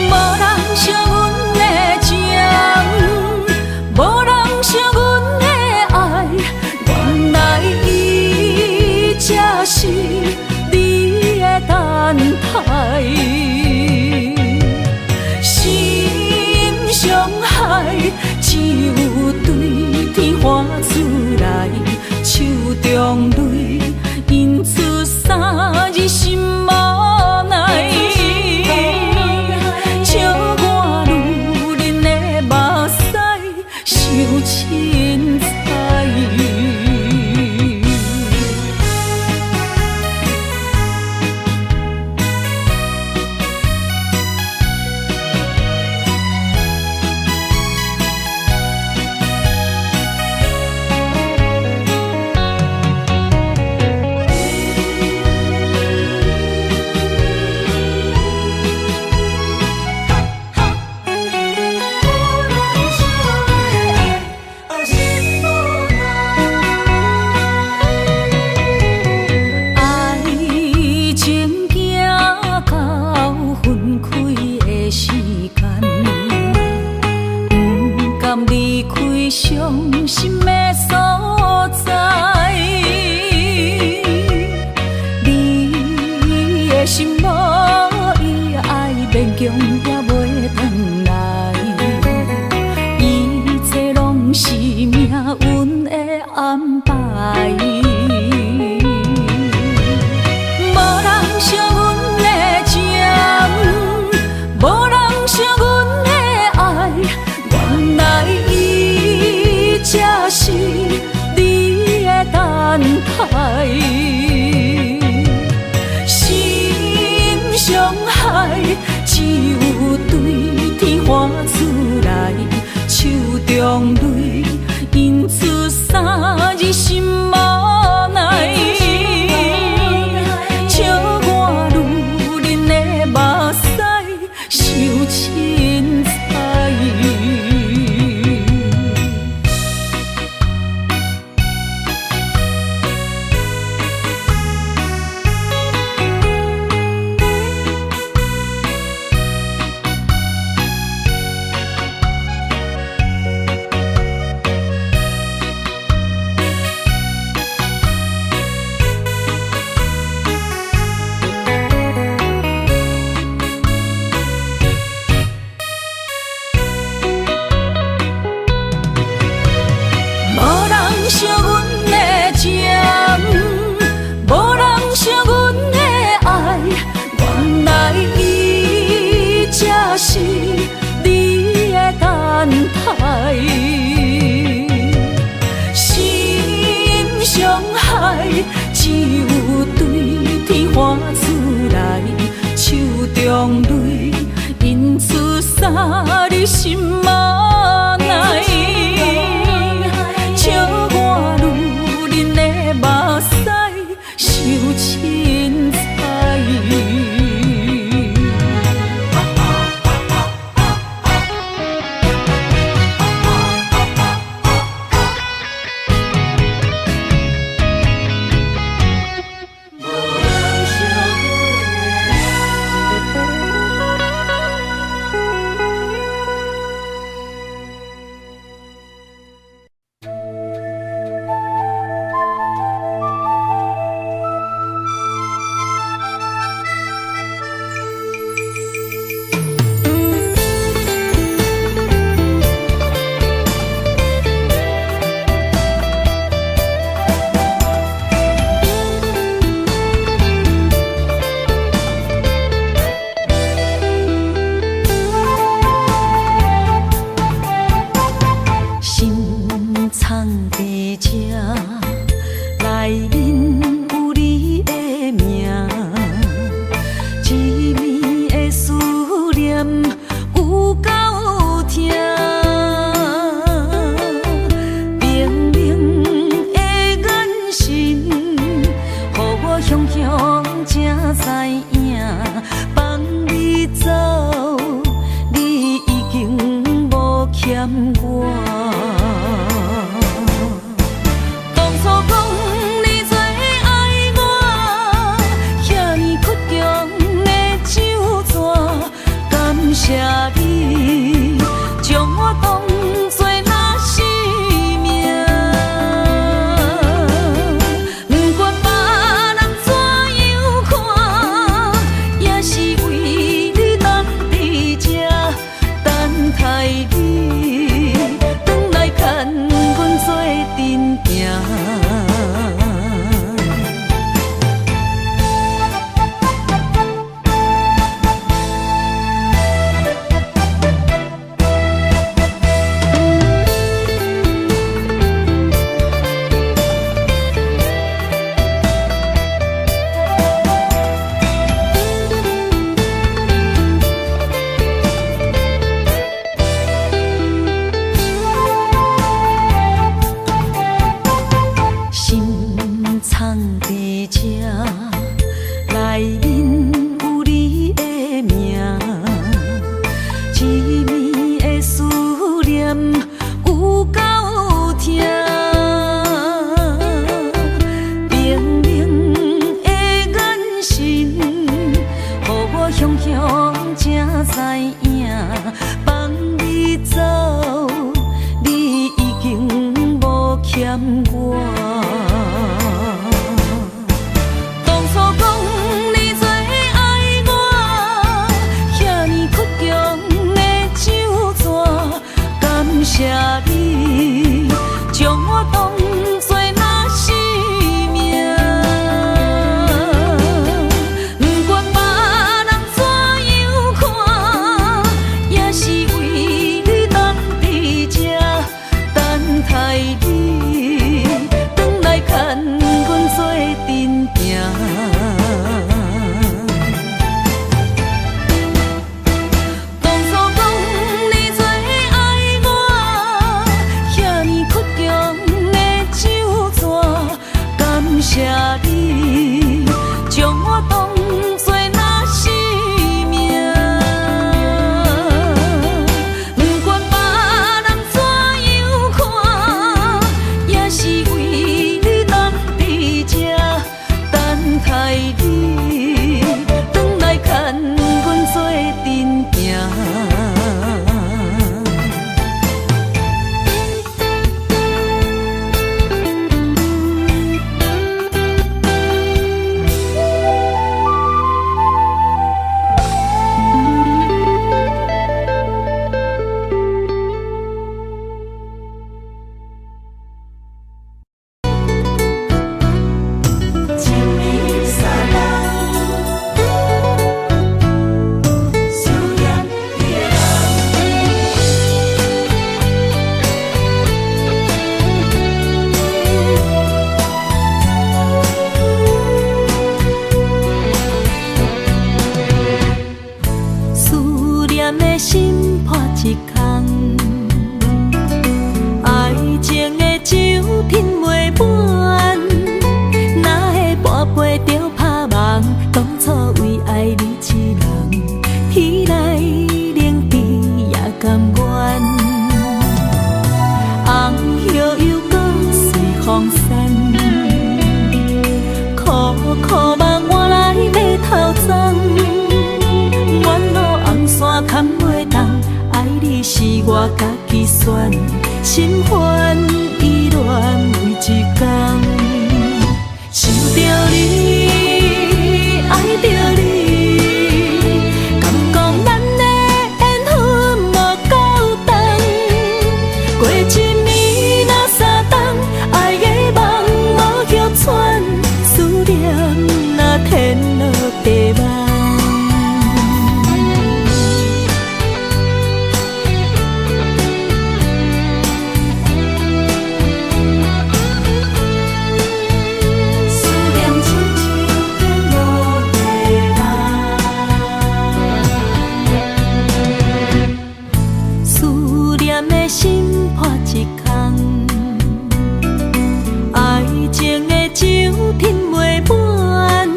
无人像阮的情，无人像阮的爱，原来才是你的等待，心伤害只有也袂转来，一切拢是命运的安排。无人惜阮的情，无人惜阮的爱，原来伊才是你的等待。心伤害，只有对天喊出来，手中泪印出三字心无奈。笑我女人的目屎受凊彩。惜阮的情，无人惜阮的爱，原来伊才是你的等待。心伤害，只有对天喊出来，手中泪印出三字心无奈。笑我女人的目屎受凊彩。念的心破一空，爱情的酒品袂满，哪会跋杯着拍梦？当初为爱你一人，天来冷冰也甘愿。红叶又搁随风散，苦苦梦换来马头鬃。远路红线牵袂动，爱你是我家己选，心烦意乱每一天。想着你，爱着你，敢讲咱的缘分无够长？过一暝若三冬，爱的梦无叫喘，思念若天落地网。心破一空，爱情的酒品袂满，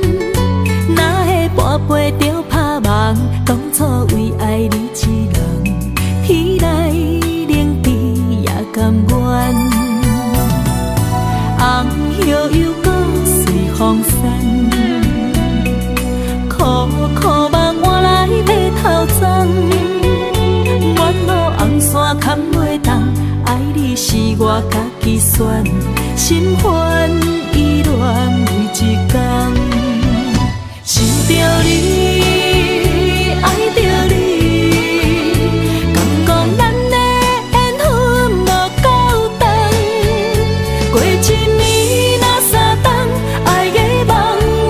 哪会跋杯着拍梦？当初为爱你一人，天来冷冰也甘愿。红叶又搁随风散，苦苦梦换来马头鬃。远路红线牵袂动，爱你是我家己选，心烦意乱每一天。想着你，爱着你，敢讲咱的缘分无够长？过一暝若三冬，爱的梦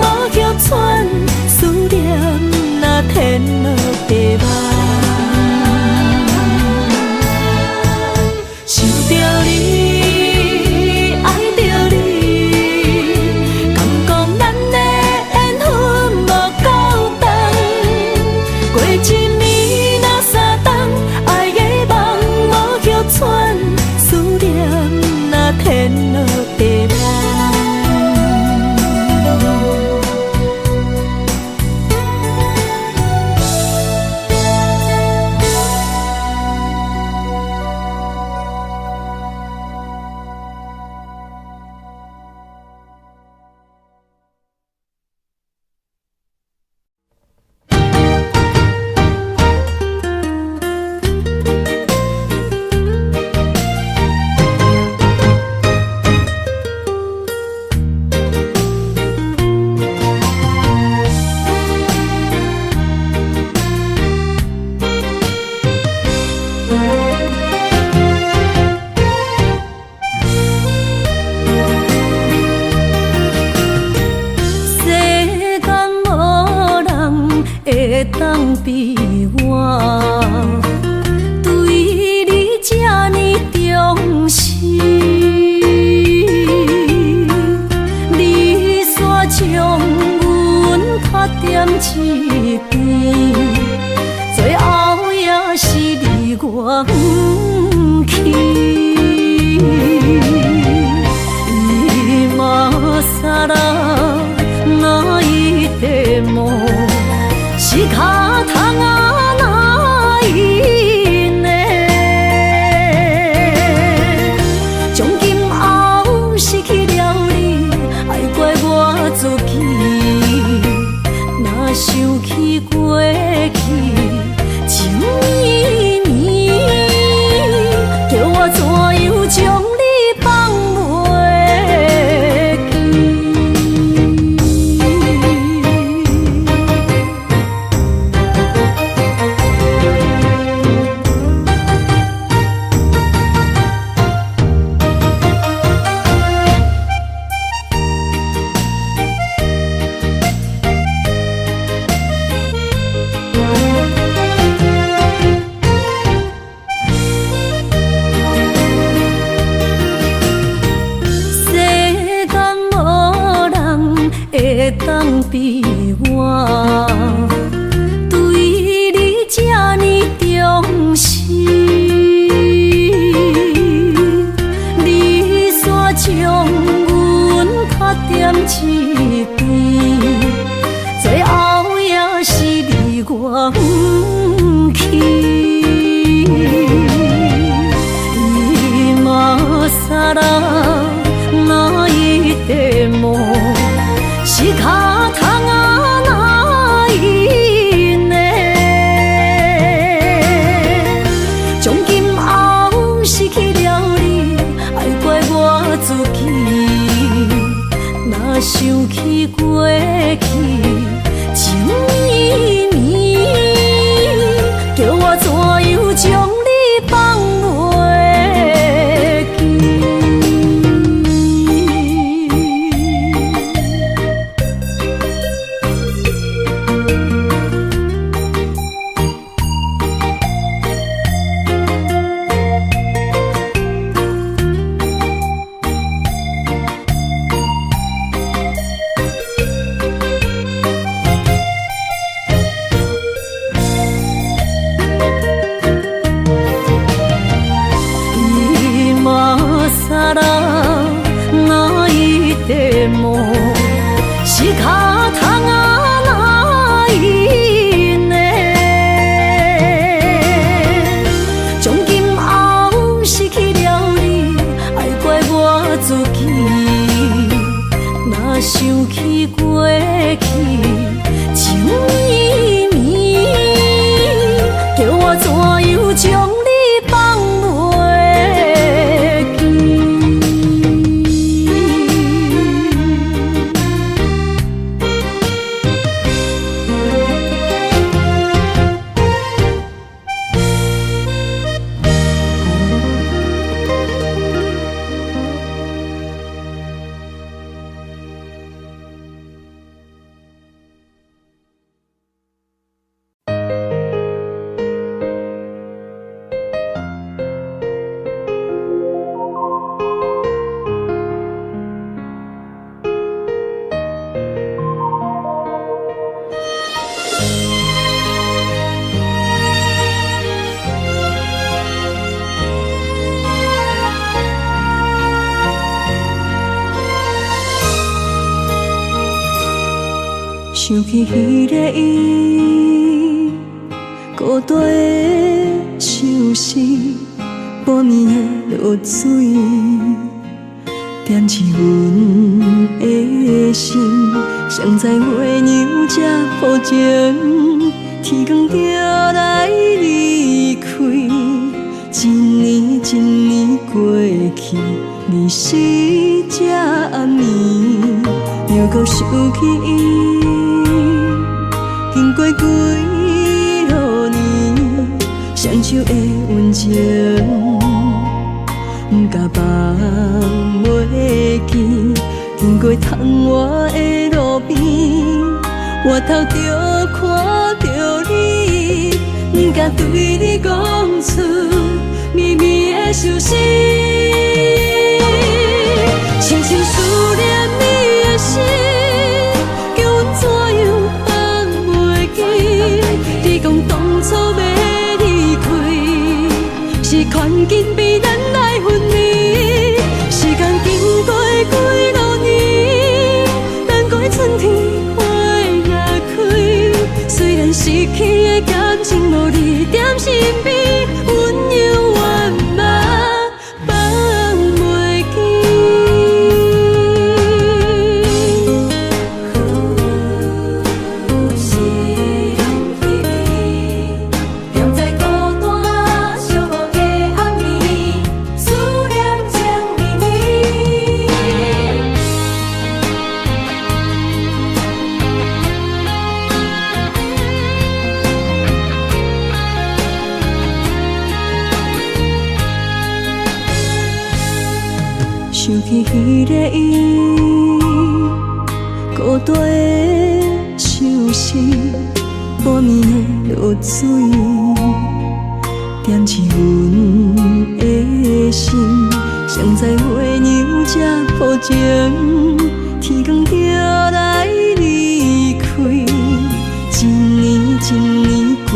无叫喘，思念若天落地网。想着你，爱着你，敢讲咱的缘分无够长？过一暝若三冬，爱的梦无叫喘，思念若天落地网。会当比我对你这呢重视，你煞将阮较点一边，最后也是你我不去。今さら泣いても仕方がないね。从今后失去了你，爱怪我自己。若想起过去情绵绵。萨拉那一块毛，是脚痛啊那一呢？从今后失去了你，爱怪我自己。若想起过去，情绵绵，叫我怎样将你放袂记？萨拉那一块毛，是脚痛啊那一呢？从今后失去了你，爱怪我自己。若想起过去，情绵绵，叫我怎样将你放袂记？想起迄个伊，孤单的相思，半暝的落水，点起阮的心。谁知月娘这薄情，天光就来离开。一年一年过去，日时这暗暝，又搁想起伊。经过几落年，双手的温情，不敢放袂记。经过窗外的路边，我头就看到你，不敢对你讲出秘密的心事，深深思念你的心，叫阮怎样放袂记？你讲当初要离开，是劝紧比咱来分离。时间经过几落年，等过春天花也开。虽然失去的感情无你踮身边，阮永远嘛放袂记。是人彼边，踮在孤单寂寞的暗暝，思念情绵绵。想起迄个伊，孤单的相思，半暝的落水，点起阮的心。谁知月娘这薄情，天光就来离开。一年一年过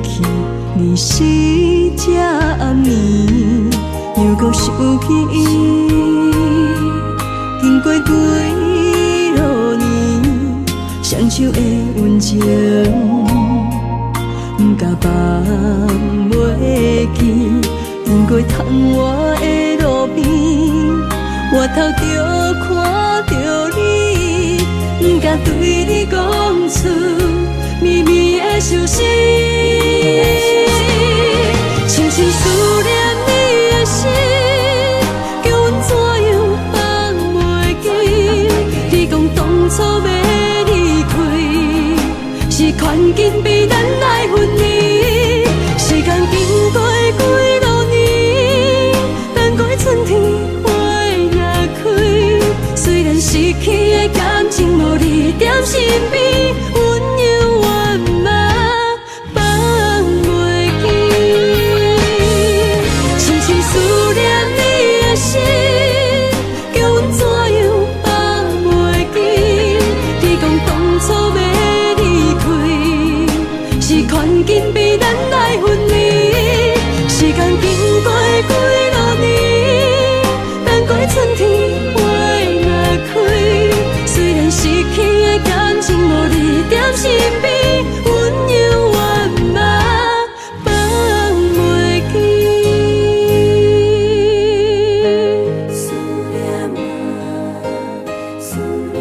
去，日时这暗暝，又搁想起伊。经过几落年，双手的温情，不敢放袂记。经过窗外的路边，头就看着你，不敢对你讲出绵绵的相思。深深思念你的心，叫阮怎样放袂记？你讲当初要离开，是权紧逼咱来分离。时间经过几多年，等待春天花若开。虽然失去的感情无你踮身边，阮永远嘛放袂记。深深思念你的心，叫阮怎样放袂记？你讲当初要离开，是权紧逼咱来分离。时间经过几多年，等待春天花若开。虽然失去的感情无你踮身边，阮永远嘛放袂记。思念啊，思念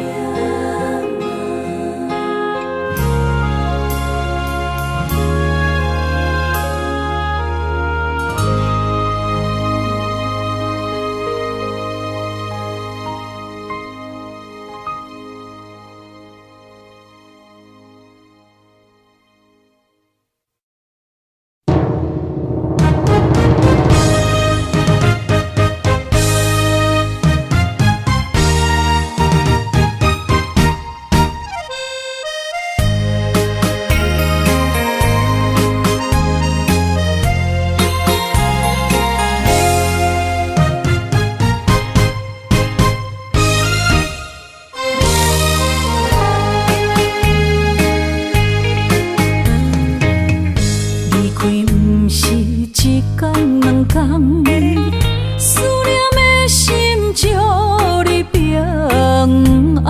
离开不是一天两天，思念的心祝你平安。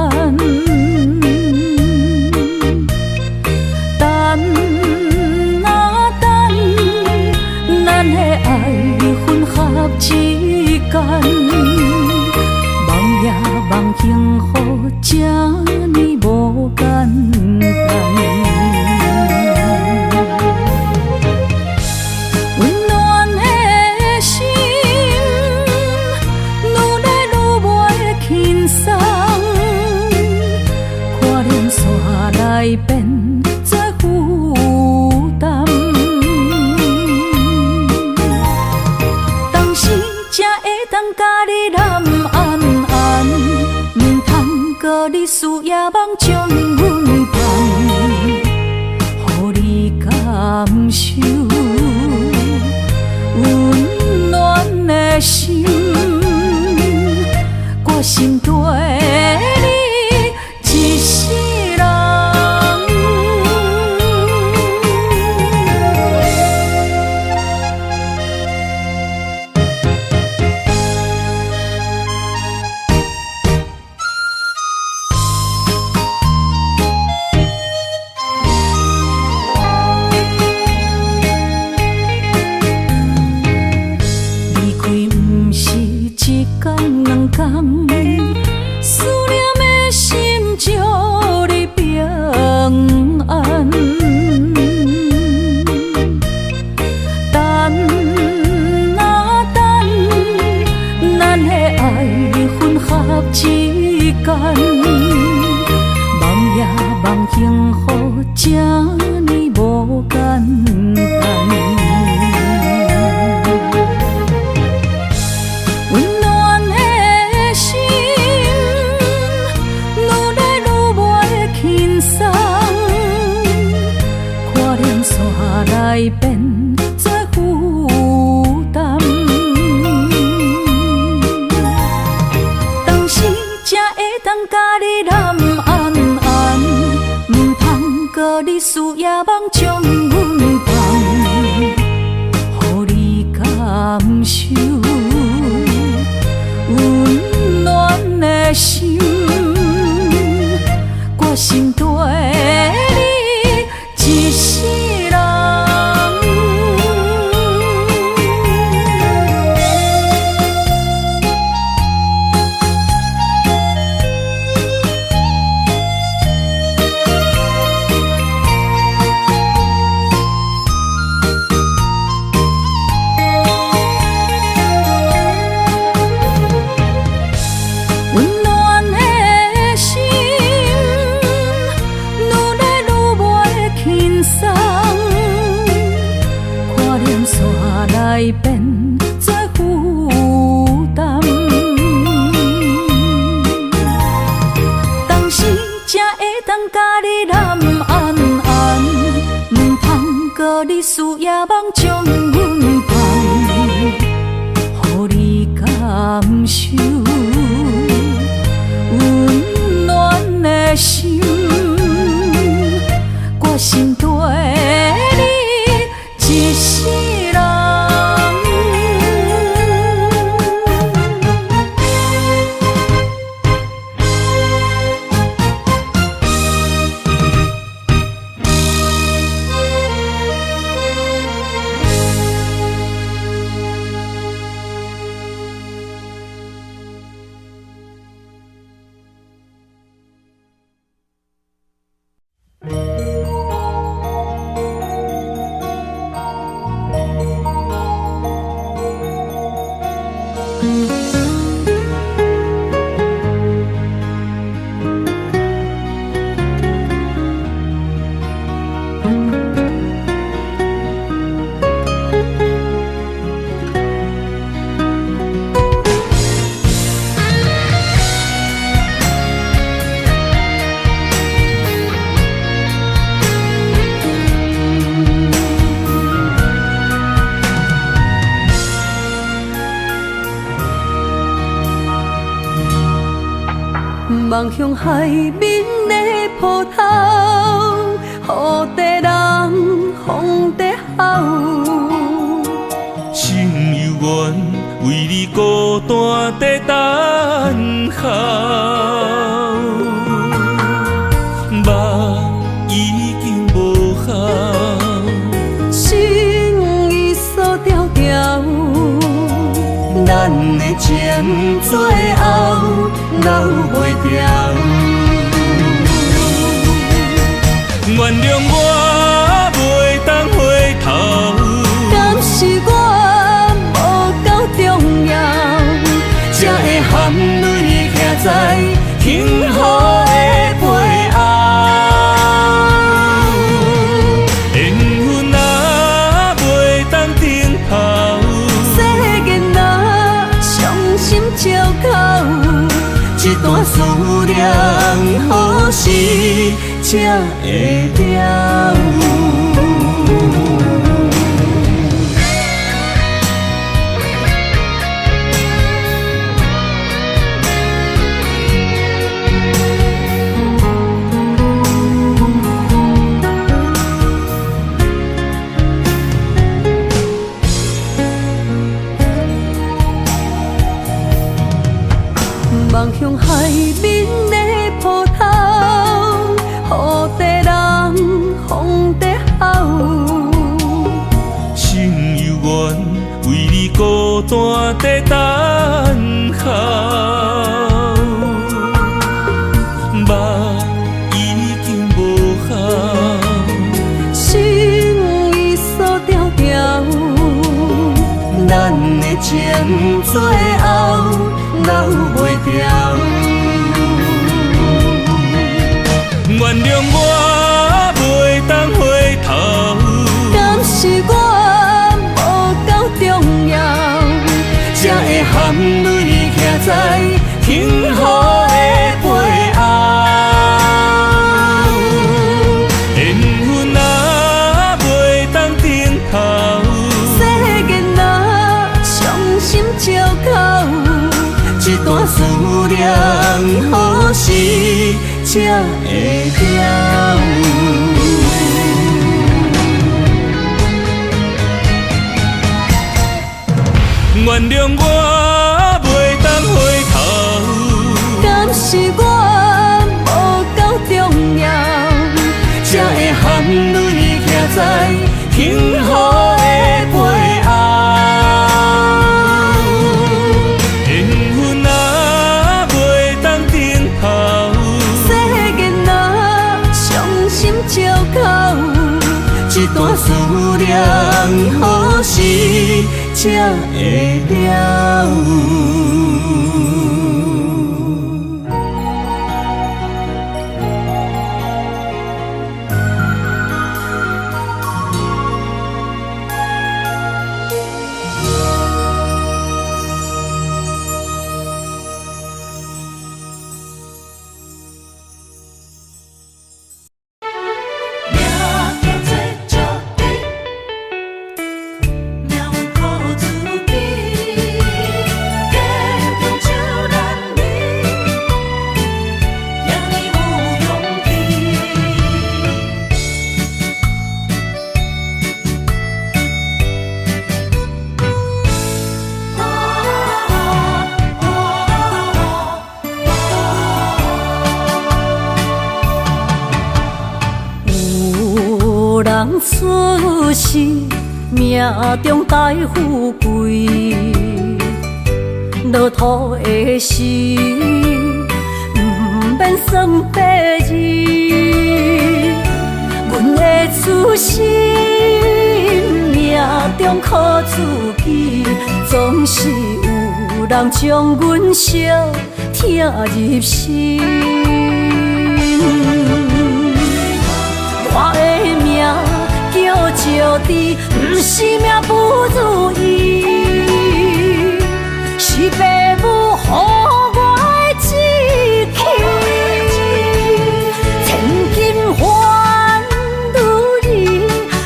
等啊等，咱的爱混合之间，梦也梦幸福，这呢无简单。温暖的心，愈来愈袂轻松，看连线来变作负担。当时才会当甲你揽安安，唔通搁你思夜梦将阮放，予你感受。温暖的心，我心对你一世人。离开不是一天两天，思念的心祝你平安。等啊等，咱的爱混合之间，梦也梦幸福，这呢无简单。温暖的心，愈来愈袂轻松，看连线来变作负担。当时才会当甲你揽安安，唔通搁你思夜梦将阮放，予你感受。温暖的心，我心对你一世人。来变作负担。当时才会当甲你揽安安，唔通搁你思夜梦将阮放，予你感受温暖的心，我心对你一世人。望向海面的波涛，雨地人，风地吼。心犹原为你孤单在等候，目已经无效，心已锁条条，咱的情最后留袂掉。原谅我袂当回头，敢是我无够重要，才会含泪徛在幸福的背后。缘分啊袂当停靠，世间啊伤心借口，一段思念何时才会了？望向海面的波涛，雨地人，风地吼。心犹原为你孤单在等候，目已经无效，心已锁条条，咱的情最后留袂掉。原谅我袂当回头，敢是我无够重要，才会含泪徛在幸福的背后。缘分啊袂当停靠，世间啊伤心借口，一段思念何时才会了？原谅我袂当回头，敢是我无够重要，才会含泪徛在幸福的背后。缘分啊袂当停靠，世间啊伤心借口，一段思念何时才会了？中带富贵，落土的时，不免算白字。阮的初心，命中靠自己，总是有人将阮惜疼入心。我的命叫石滴，不是命不如意，是父母予我的志气。千金换如意，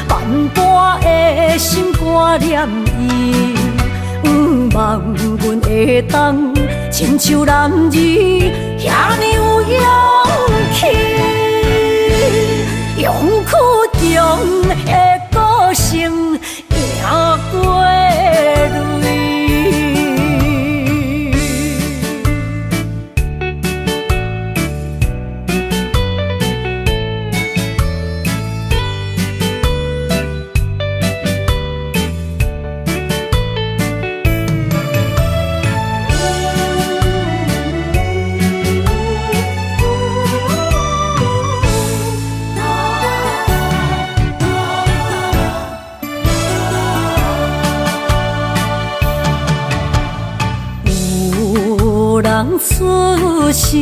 万般的心肝念伊，望阮会当亲像男儿遐尼有勇气。勇气中的个性赢过泪。人出世，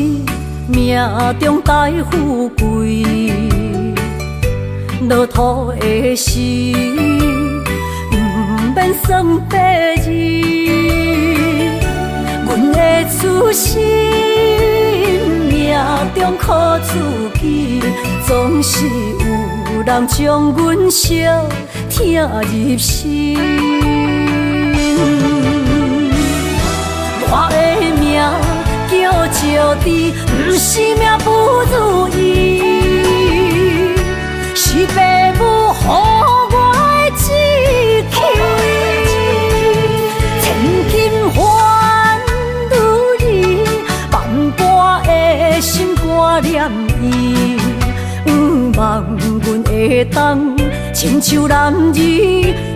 命中带富贵，落土的时，不免算白字。阮的初心，命中靠自己，总是有人将阮惜疼入心。我的命叫石滴，不是命不如意，是父母予我的志气。千金换如意，万般的心肝念伊，望阮会当亲像男儿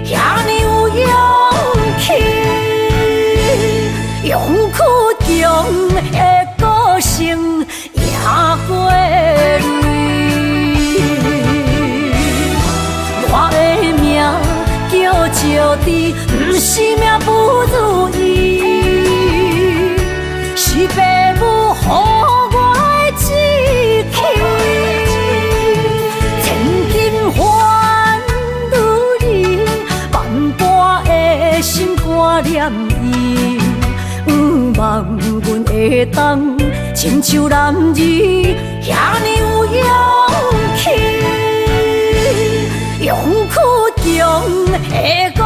遐尼有勇气。勇气中的个性赢过泪。我的命叫石滴，不是命不如意，是父母予我的志气。千金换如意，万般的心肝念伊。望阮会当亲像男儿遐尼有勇气，勇气中的个